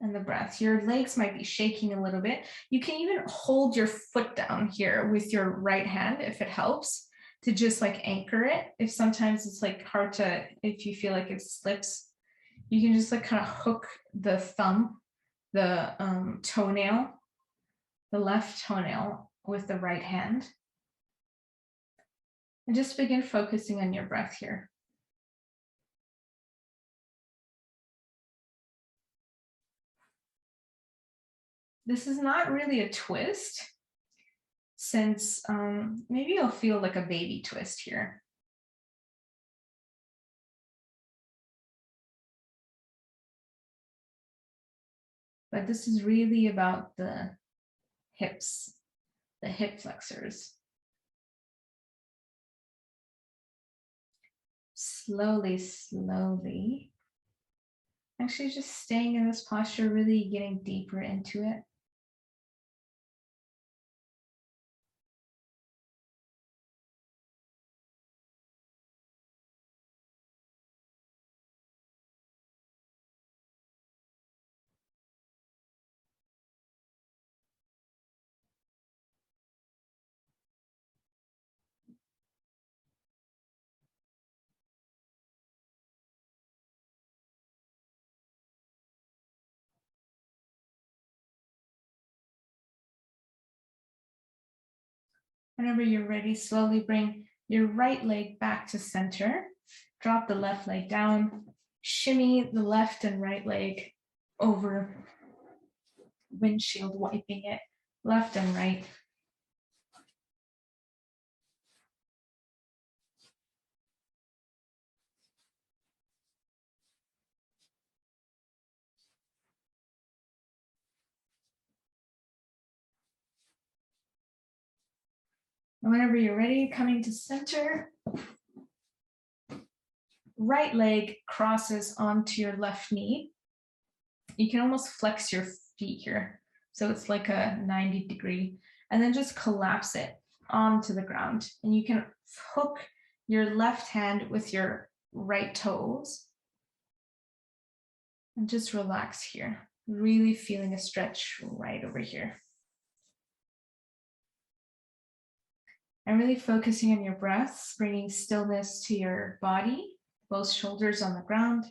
and the breath. Your legs might be shaking a little bit. You can even hold your foot down here with your right hand if it helps to just like anchor it. If sometimes it's like hard to, if you feel like it slips, you can just like kind of hook the thumb, the toenail, the left toenail with the right hand. And just begin focusing on your breath here. This is not really a twist, since maybe you'll feel like a baby twist here. But this is really about the hips, the hip flexors. Slowly, slowly. Actually, just staying in this posture, really getting deeper into it. Whenever you're ready, slowly bring your right leg back to center. Drop the left leg down. Shimmy the left and right leg over, windshield wiping it, left and right. And whenever you're ready, coming to center, right leg crosses onto your left knee. You can almost flex your feet here. So it's like a 90 degree, and then just collapse it onto the ground. And you can hook your left hand with your right toes and just relax here. Really feeling a stretch right over here. And really focusing on your breaths, bringing stillness to your body, both shoulders on the ground,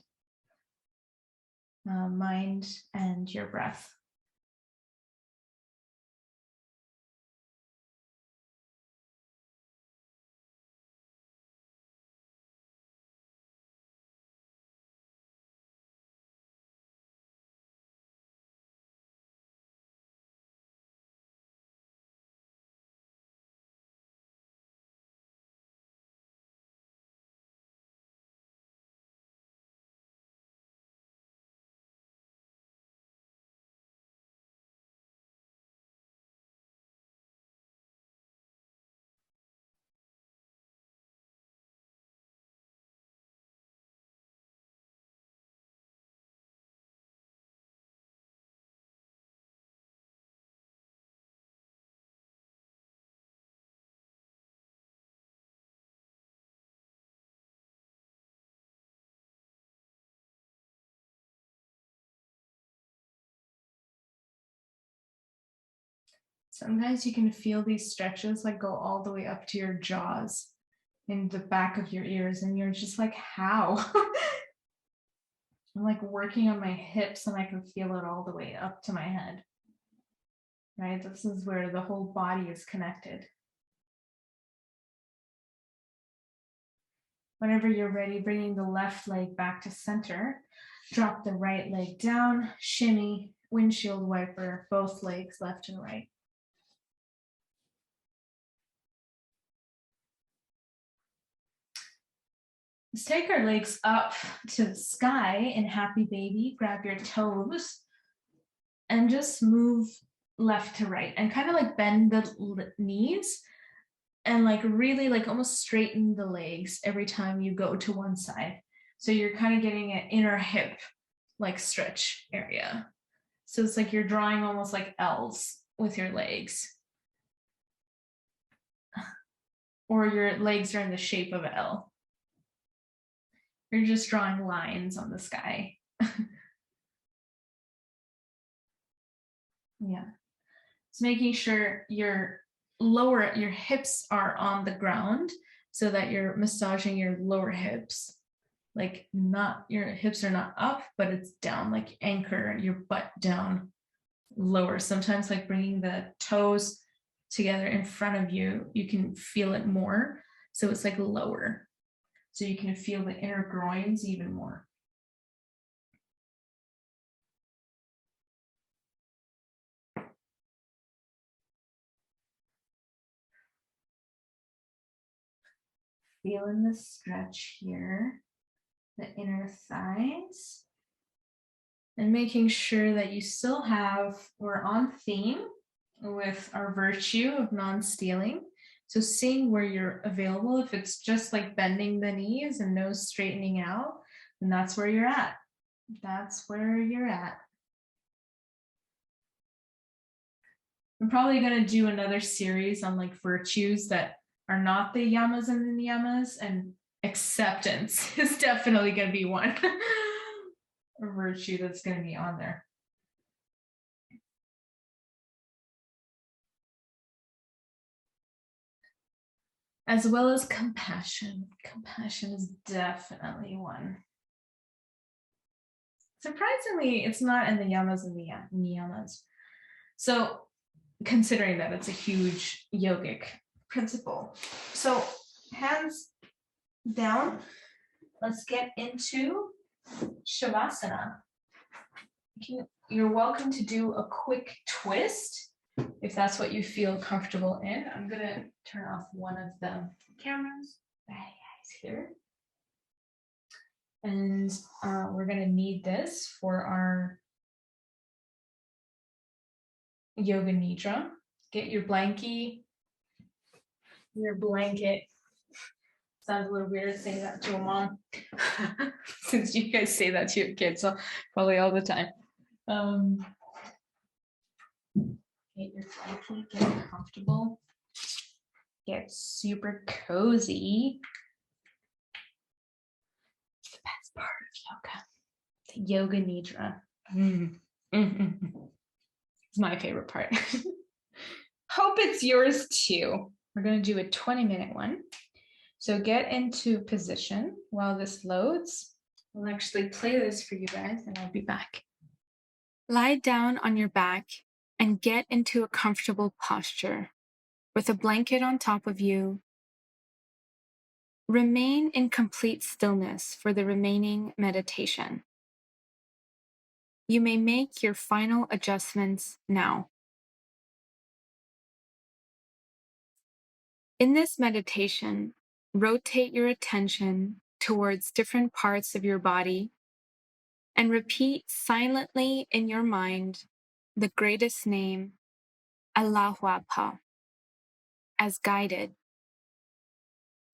mind and your breath. Sometimes you can feel these stretches like go all the way up to your jaws in the back of your ears, and you're just like, how? I'm like working on my hips and I can feel it all the way up to my head. Right? This is where the whole body is connected. Whenever you're ready, bringing the left leg back to center, drop the right leg down, shimmy, windshield wiper, both legs left and right. Let's take our legs up to the sky in happy baby. Grab your toes and just move left to right and kind of like bend the knees and like really like almost straighten the legs every time you go to one side. So you're kind of getting an inner hip like stretch area. So it's like you're drawing almost like L's with your legs. Or your legs are in the shape of an L. You're just drawing lines on the sky. Yeah. So making sure your hips are on the ground so that you're massaging your lower hips. Like not, your hips are not up, but it's down, like anchor your butt down lower. Sometimes like bringing the toes together in front of you, you can feel it more. So it's like lower. So you can feel the inner groins even more. Feeling the stretch here, the inner thighs. And making sure that you still have, we're on theme with our virtue of non-stealing. So seeing where you're available, if it's just like bending the knees and no straightening out, then that's where you're at. That's where you're at. I'm probably going to do another series on like virtues that are not the yamas and the niyamas, and acceptance is definitely going to be one. A virtue that's going to be on there. As well as compassion. Compassion is definitely one. Surprisingly, it's not in the yamas and the niyamas. So considering that it's a huge yogic principle. So hands down, let's get into Shavasana. You're welcome to do a quick twist if that's what you feel comfortable in. I'm gonna turn off one of the cameras here. And we're gonna need this for our yoga nidra. Get your blankie, your blanket. Sounds a little weird saying that to a mom, since you guys say that to your kids so probably all the time. Get your blankie, get comfortable. get super cozy. It's the best part of yoga, the yoga nidra. It's my favorite part. Hope it's yours too. We're going to do a 20-minute one. So get into position while this loads. I'll actually play this for you guys and I'll be back. Lie down on your back and get into a comfortable posture with a blanket on top of you. Remain in complete stillness for the remaining meditation. You may make your final adjustments now. In this meditation, rotate your attention towards different parts of your body and repeat silently in your mind the greatest name, Allahu Akbar, as guided.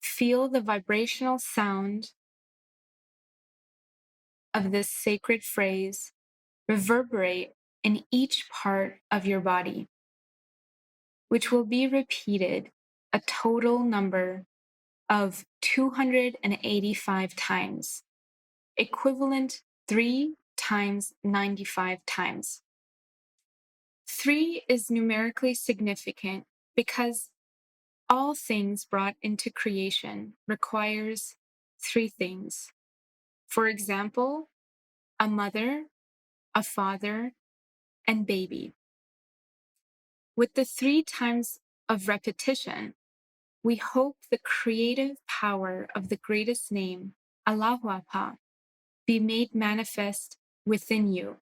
Feel the vibrational sound of this sacred phrase reverberate in each part of your body, which will be repeated a total number of 285 times, equivalent 3 times 95 times. 3 is numerically significant because all things brought into creation requires 3 things. For example, a mother, a father, and baby. With the 3 times of repetition, we hope the creative power of the greatest name, Allahu Akbar, be made manifest within you.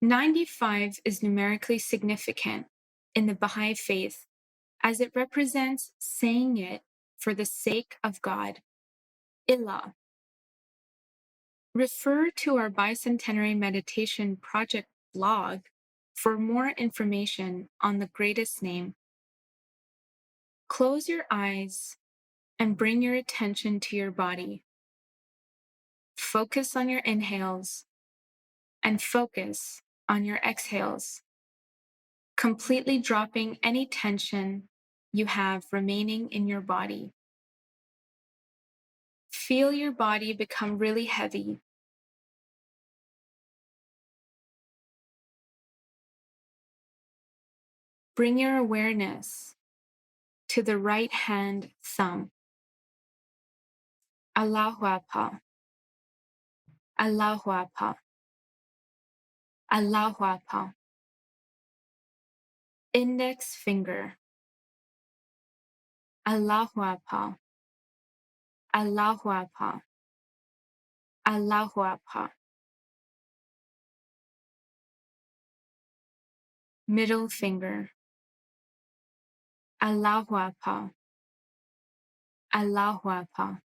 95 is numerically significant in the Baha'i faith as it represents saying it for the sake of God, Ilah. Refer to our Bicentenary Meditation Project blog for more information on the greatest name. Close your eyes and bring your attention to your body. Focus on your inhales and focus on your exhales, completely dropping any tension you have remaining in your body. Feel your body become really heavy. Bring your awareness to the right hand thumb. Allahu Akbar. Allahu Akbar. Allahu Akbar. Index finger. Allahu Akbar. Allahu Akbar. Allahu Akbar. Middle finger. Allahu Akbar. Allahu Akbar.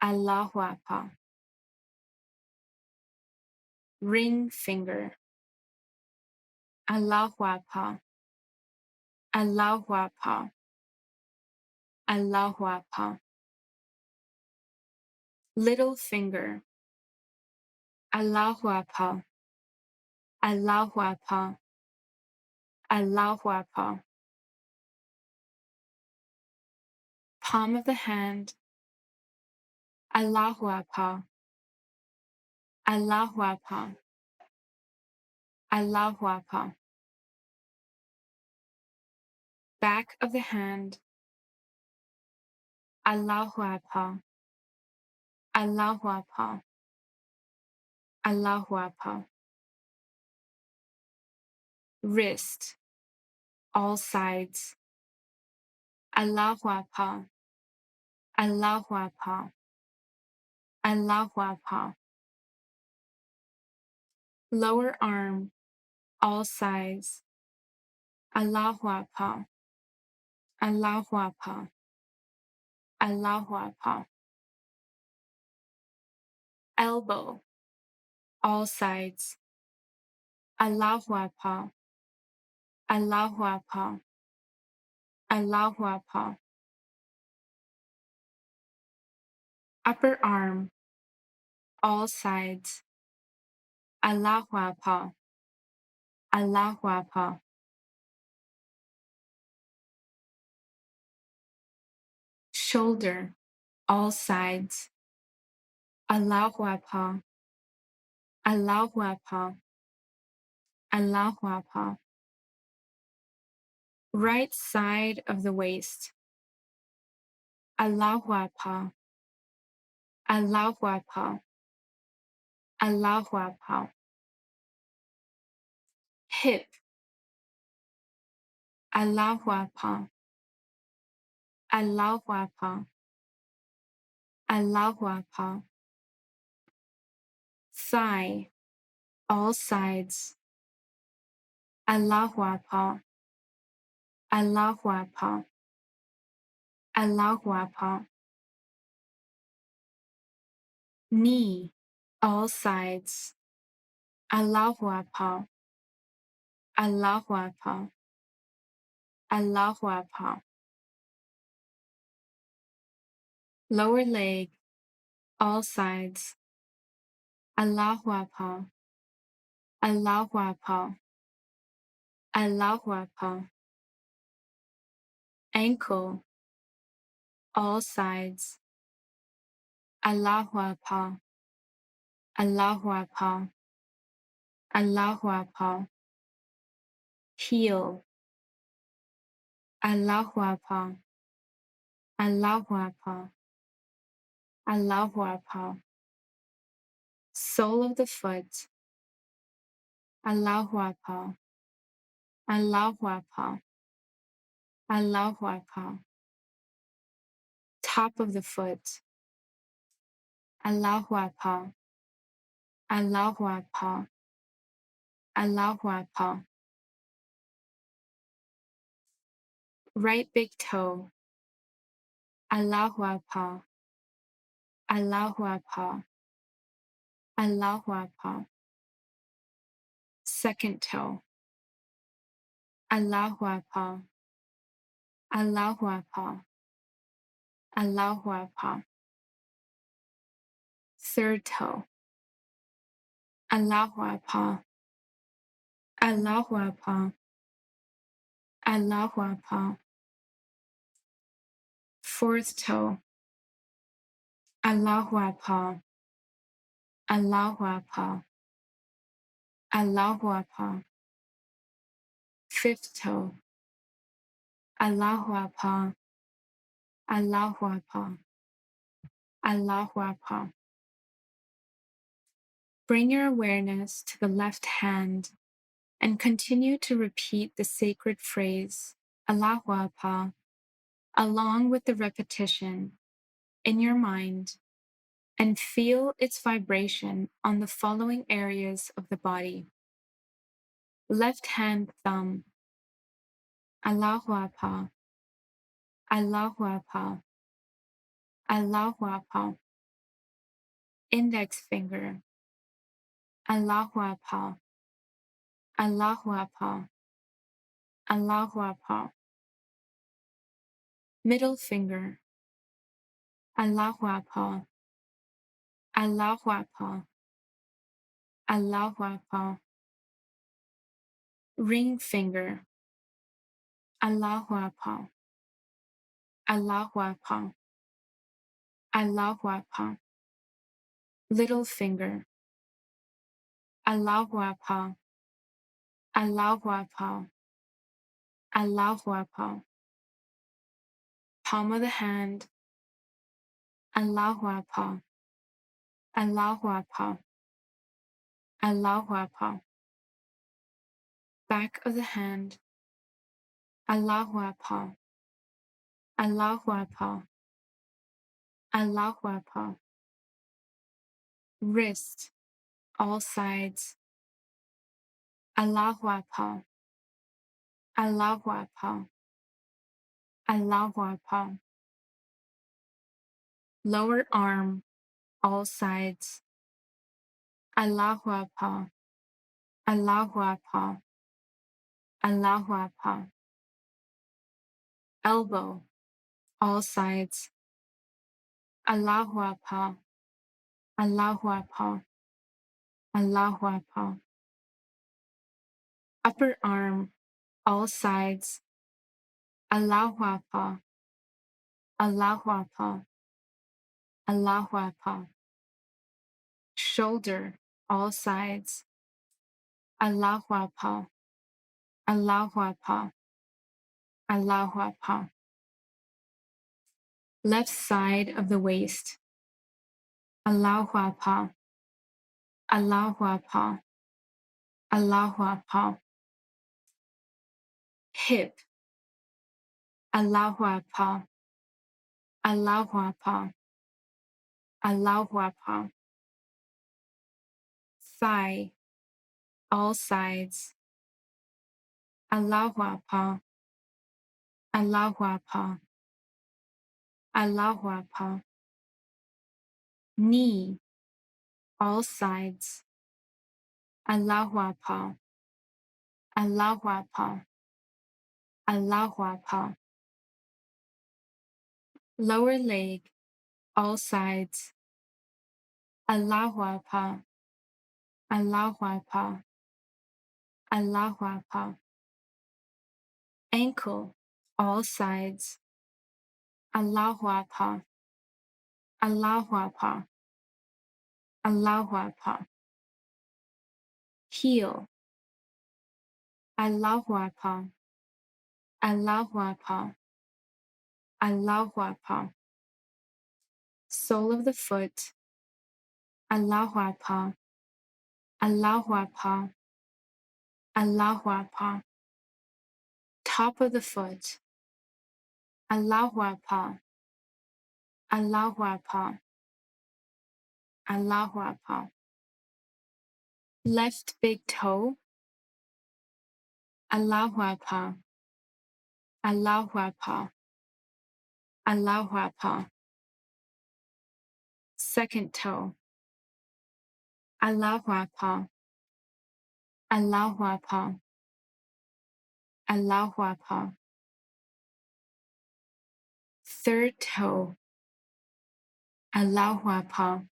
Allahu Akbar. Ring finger. Allahu Akbar. Allahu Akbar. Allahu Akbar. Little finger. Allahu Akbar. Allahu Akbar. Allahu Akbar. Palm of the hand. Allahu Akbar. Allahu Akbar. Allahu Akbar. Back of the hand. Allahu Akbar. Allahu Akbar. Allahu Akbar. Wrist. All sides. Allahu Akbar. Allahu Akbar. Allahu Akbar. Lower arm. All sides. Allahu Akbar. Allahu Akbar. Allahu Akbar. Elbow. All sides. Allahu Akbar. Allahu Akbar. Allahu Akbar. Upper arm. All sides. Allahu Akbar. Allahu Akbar. shoulder, all sides. Allahu Akbar, Allahu Akbar, Allahu Akbar. Right side of the waist. Allahu Akbar, Allahu Akbar, Allahu Akbar. Hip. Allahu Akbar, Allahu Akbar, Allahu Akbar. Thigh, all sides. Allahu Akbar, Allahu Akbar, Allahu Akbar. Knee, all sides. Allahu Akbar, Allahu Akbar, Allahu Akbar. Lower leg, all sides. Allahu Akbar, Allahu Akbar, Allahu Akbar. Ankle, all sides. Allahu Akbar, Allahu Akbar, Allahu Akbar. Heel. Allahu Akbar, Allahu Akbar, Allahu Akbar. Sole of the foot. Allahu Akbar, Allahu Akbar, Allahu Akbar. Top of the foot. Allahu Akbar, Allahu Akbar, Allahu Akbar. Right big toe. Allahu Akbar, Allahu Akbar, Allahu Akbar. Second toe. Allahu Akbar, Allahu Akbar, Allahu Akbar. Third toe. Allahu Akbar, Allahu Akbar, Allahu Akbar. Fourth toe. Allahu Akbar, Allahu Akbar, Allahu Akbar. Fifth toe. Allahu Akbar, Allahu Akbar, Allahu Akbar. Bring your awareness to the left hand and continue to repeat the sacred phrase, Allahu Akbar, along with the repetition in your mind, and feel its vibration on the following areas of the body. Left hand thumb. Allahu Akbar, Allahu Akbar, Allahu Akbar. Index finger. Allahu Akbar, Allahu Akbar, Allahu Akbar. Middle finger. Allahu Akbar, Allahu Akbar, Allahu Akbar. Ring finger. Allahu Akbar, Allahu Akbar, Allahu Akbar. Little finger. Allahu Akbar, Allahu Akbar, Allahu Akbar. Palm of the hand. Allahu Akbar, Allahu Akbar, Allahu Akbar. Back of the hand. Allahu Akbar, Allahu Akbar, Allahu Akbar. Wrist, all sides. Allahu Akbar, Allahu Akbar, Allahu Akbar. Lower arm, all sides. Allahu Akbar, Allahu Akbar, Allahu Akbar. Elbow, all sides. Allahu Akbar, Allahu Akbar, Allahu Akbar. Upper arm, all sides. Allahu Akbar, Allahu Akbar, Allahu Akbar. Shoulder, all sides. Allahu Akbar, Allahu Akbar, Allahu Akbar. Left side of the waist. Allahu Akbar, Allahu Akbar, Allahu Akbar. Hip. Allahu Akbar, Allahu Akbar, Allahu Akbar. Thigh, all sides. Allahu Akbar, Allahu Akbar, Allahu Akbar. Knee, all sides. Allahu Akbar, Allahu Akbar, Allahu Akbar. Lower leg, all sides. Allahu Akbar, Allahu Akbar, Allahu Akbar. Ankle, all sides. Allahu Akbar, Allahu Akbar, Allahu Akbar. Heel. Allahu Akbar, Allahu Akbar, Allahu Akbar. Sole of the foot. Allahu Akbar, Allahu Akbar, Allahu Akbar. Top of the foot. Allahu Akbar, Allahu Akbar, Allahu Akbar. Left big toe. Allahu Akbar, Allahu Akbar, Allahu Akbar. Second toe. Allahu Akbar, Allahu Akbar, Allahu Akbar. Third toe. Allahu Akbar,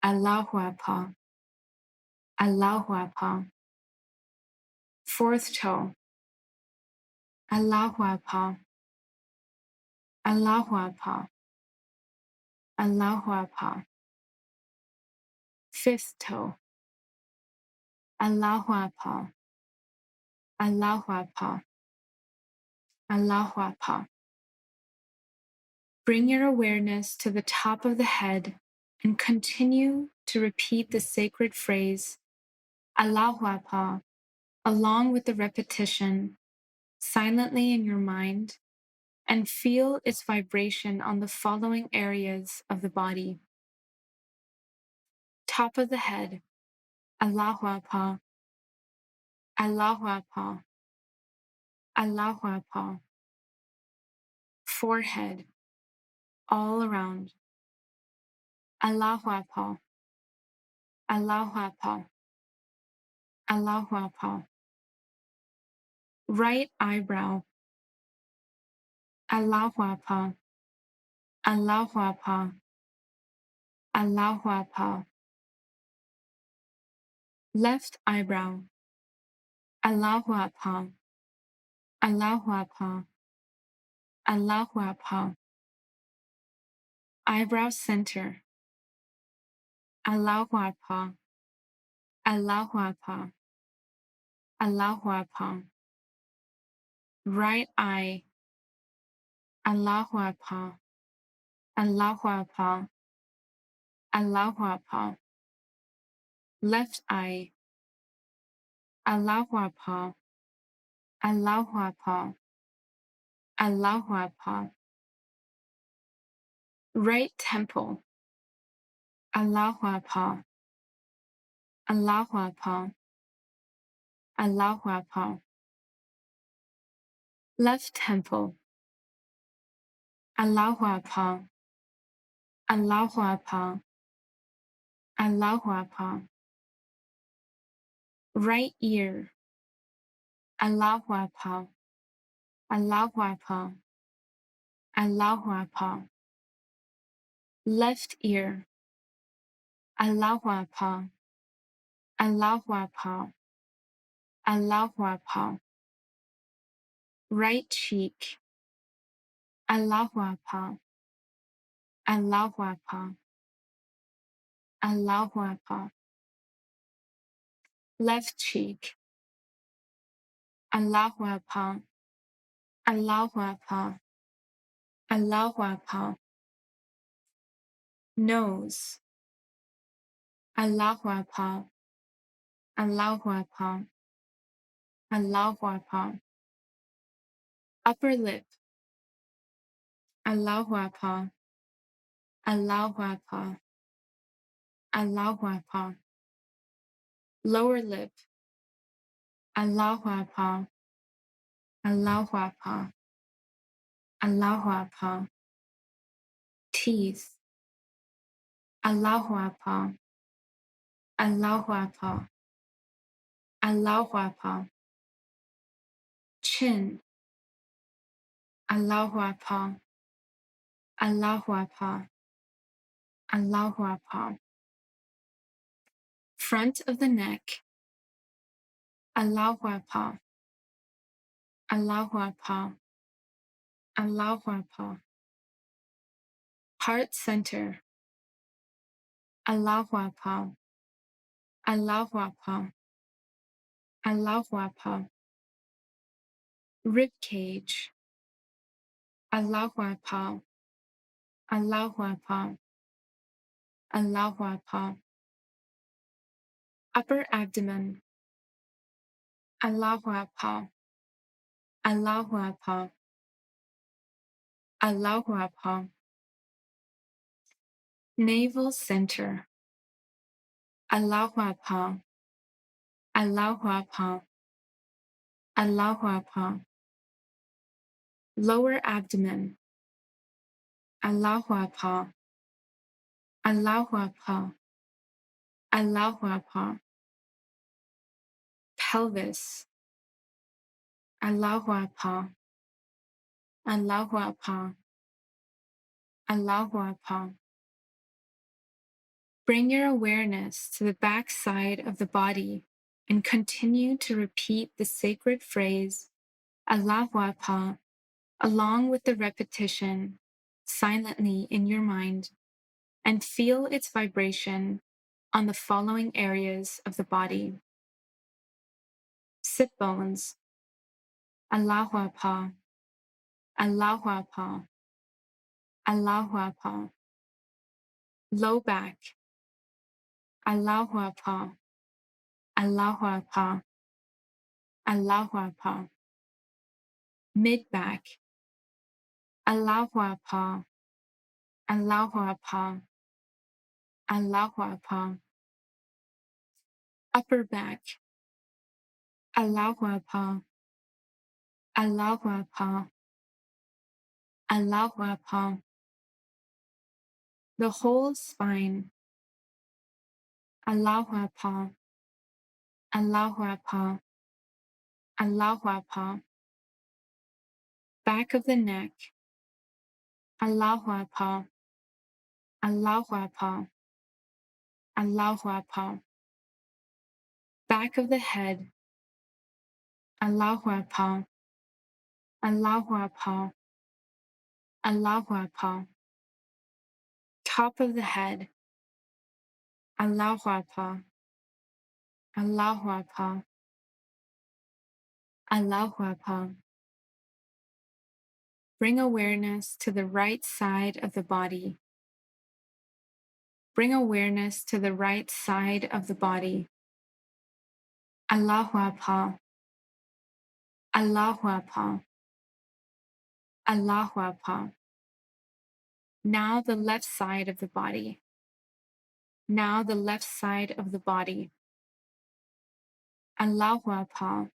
Allahu Akbar, Allahu Akbar. Fourth toe. Allahu Akbar, Allahu Akbar, Allahu Akbar. Fifth toe. Allahu Akbar, Allahu Akbar, Allahu Akbar. Bring your awareness to the top of the head and continue to repeat the sacred phrase, Allahu Akbar, along with the repetition, silently in your mind, and feel its vibration on the following areas of the body. Top of the head, Allahu Akbar, Allahu Akbar, Allahu Akbar. Forehead, all around. Allahu Akbar, Allahu Akbar, Allahu Akbar. Right eyebrow. Allahu Akbar, Allahu Akbar, Allahu Akbar. Left eyebrow. Allahu Akbar, Allahu Akbar, Allahu Akbar. Eyebrow center. Allahu Akbar, Allahu Akbar, Allahu Akbar. Right eye. Allahu Akbar, Allahu Akbar, Allahu Akbar. Left eye. Allahu Akbar, Allahu Akbar, Allahu Akbar. Right temple. Allahu Akbar, Allahu Akbar, Allahu Akbar. Left temple. Allahu Akbar, Allahu Akbar, Allahu Akbar. Right ear. Allahu Akbar, Allahu Akbar, Allahu Akbar. Left ear. Allahu Akbar, Allahu Akbar, Allahu Akbar. Right cheek. Allahu Akbar, Allahu Akbar, Allahu Akbar. Left cheek, Allahu Akbar, Allahu Akbar, Allahu Akbar. Nose, Allahu Akbar, Allahu Akbar, Allahu Akbar. Upper lip, Allahu Akbar, Allahu Akbar, Allahu Akbar. Lower lip, Allahu Akbar, Allahu Akbar, Allahu Akbar. Teeth, Allahu Akbar, Allahu Akbar, Allahu Akbar. Chin, Allahu Akbar, Allahu Akbar, Allahu Akbar. Front of the neck, Allahu Akbar, Allahu Akbar, Allahu Akbar. Heart center, Allahu Akbar, Allahu Akbar, Allahu Akbar. Rib cage, Allahu Akbar, Allahu Akbar, Allahu Akbar. Upper abdomen, Allahu Akbar, Allahu Akbar, Allahu Akbar. Navel center, Allahu Akbar, Allahu Akbar, Allahu Akbar. Lower abdomen, Allahu Akbar, Allahu Akbar, Allahu Akbar. Pelvis, Allahu Akbar, Allahu Akbar, Allahu Akbar. Bring your awareness to the back side of the body and continue to repeat the sacred phrase, Allahu Akbar, along with the repetition silently in your mind, and feel its vibration on the following areas of the body. Sit bones, Allahu Akbar, Allahu Akbar, Allahu Akbar. Low back, Allahu Akbar, Allahu Akbar, Allahu Akbar. Mid back, Allahu Akbar, Allahu Akbar, Allahu Akbar. Upper back, Allahu Akbar, Allahu Akbar, Allahu Akbar. The whole spine, Allahu Akbar, Allahu Akbar, Allahu Akbar. Back of the neck, Allahu Akbar, Allahu Akbar, Allahu Akbar. Back of the head, Allahu Akbar, Allahu Akbar, Allahu Akbar. Top of the head, Allahu Akbar, Allahu Akbar, Allahu Akbar. Bring awareness to the right side of the body. Bring awareness to the right side of the body. Allahu Akbar, Allahu Akbar, Allahu Akbar. Now the left side of the body. Now the left side of the body. Allahu Akbar,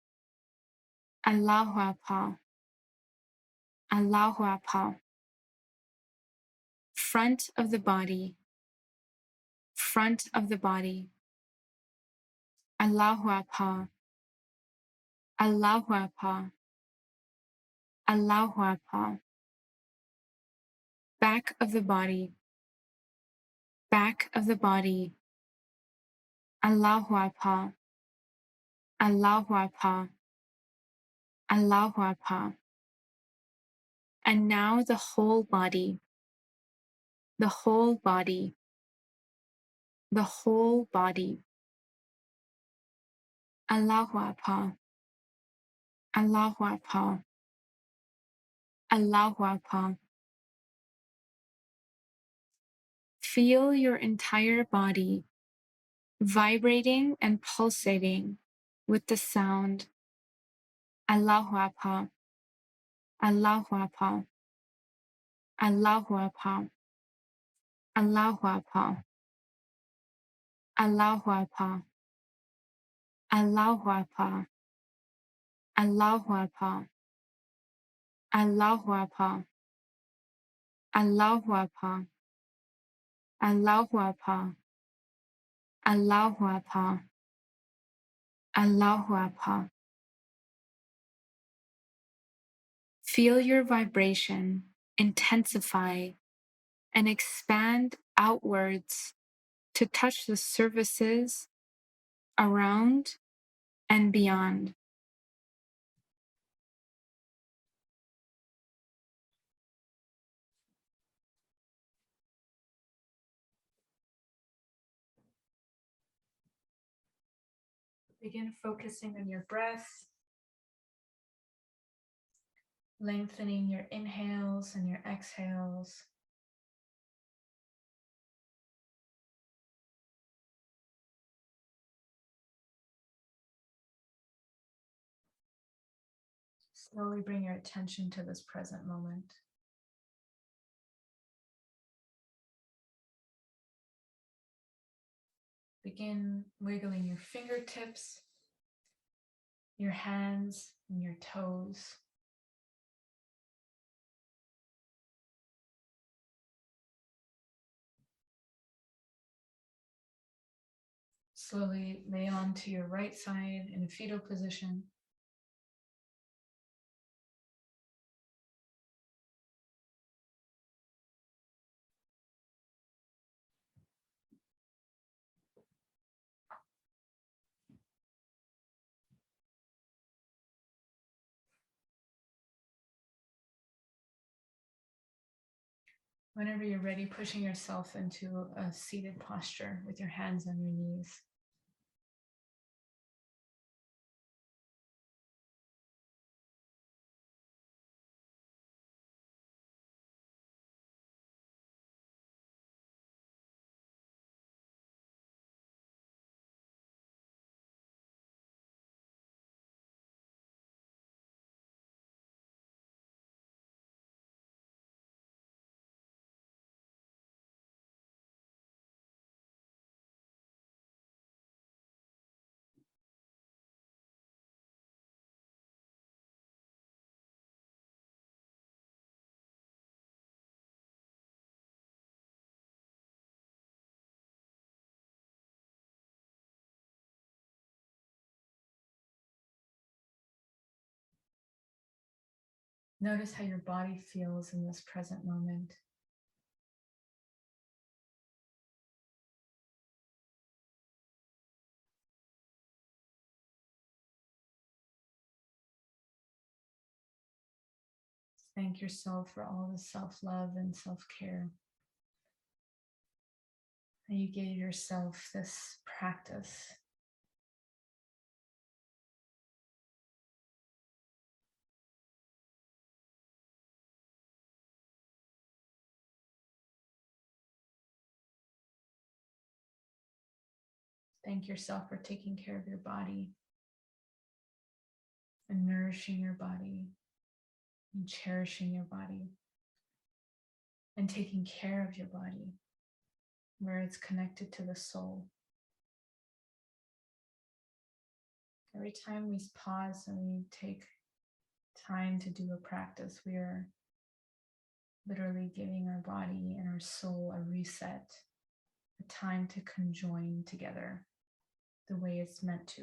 Allahu Akbar, Allahu Akbar. Front of the body. Front of the body. Allahu Akbar, Allahu Akbar, Allahu Akbar. Back of the body. Back of the body. Allahu Akbar, Allahu Akbar, Allahu Akbar. And now the whole body, the whole body, the whole body. Allahu Akbar, Allahu Akbar, Allahu Akbar. Feel your entire body vibrating and pulsating with the sound Allahu Akbar, Allahu Akbar, Allahu Akbar, Allahu Akbar, Allahu Akbar, Allahu Akbar, Allahu Akbar, Allahu Akbar, Allahu Akbar, Allahu Akbar, Allahu Akbar, Allahu Akbar. Feel your vibration intensify and expand outwards to touch the surfaces around and beyond. Begin focusing on your breath, lengthening your inhales and your exhales. Slowly bring your attention to this present moment. Begin wiggling your fingertips, your hands, and your toes. Slowly lay onto your right side in a fetal position. Whenever you're ready, pushing yourself into a seated posture with your hands on your knees. Notice how your body feels in this present moment. Thank yourself for all the self-love and self-care that you gave yourself this practice. Thank yourself for taking care of your body and nourishing your body and cherishing your body and taking care of your body where it's connected to the soul. Every time we pause and we take time to do a practice, we are literally giving our body and our soul a reset, a time to conjoin together the way it's meant to.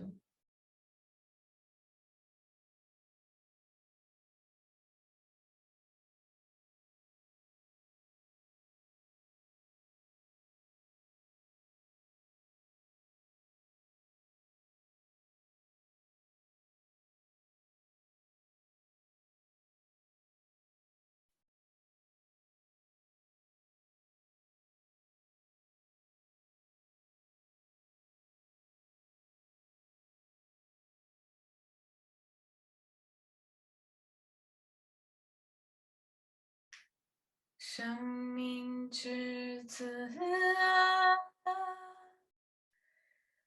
生命之子啊，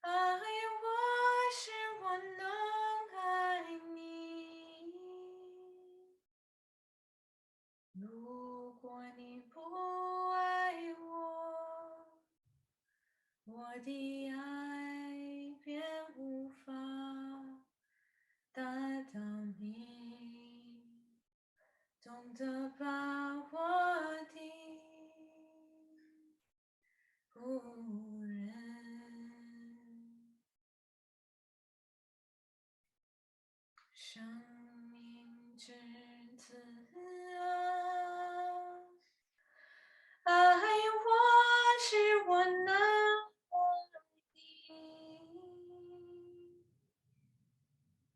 爱我使我能爱你。如果你不爱我，我的爱便无法达到你，懂得把我的仆人。生命之子啊，爱我使我能爱你。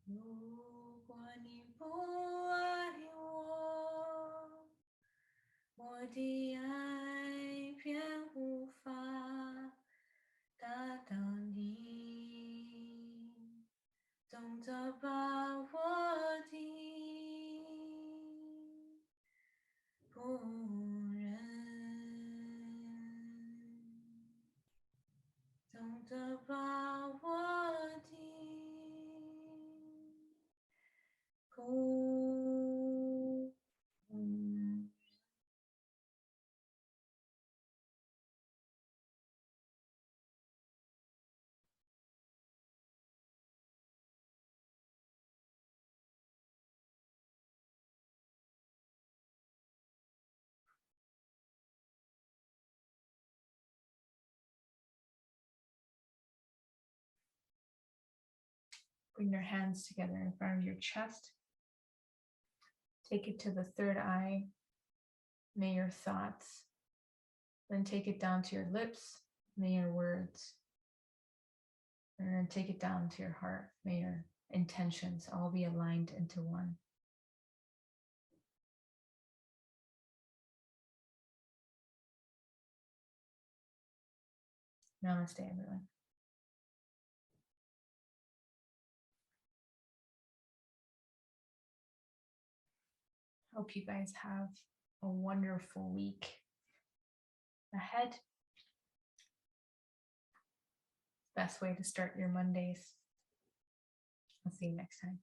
如果你不爱我，我的爱便无法达到你，懂得把我的仆人，懂得把我的仆人。Bring your hands together in front of your chest. Take it to the third eye. May your thoughts. Then take it down to your lips. May your words. And then take it down to your heart. May your intentions all be aligned into one. Namaste, everyone. Hope you guys have a wonderful week ahead. Best way to start your Mondays. I'll see you next time.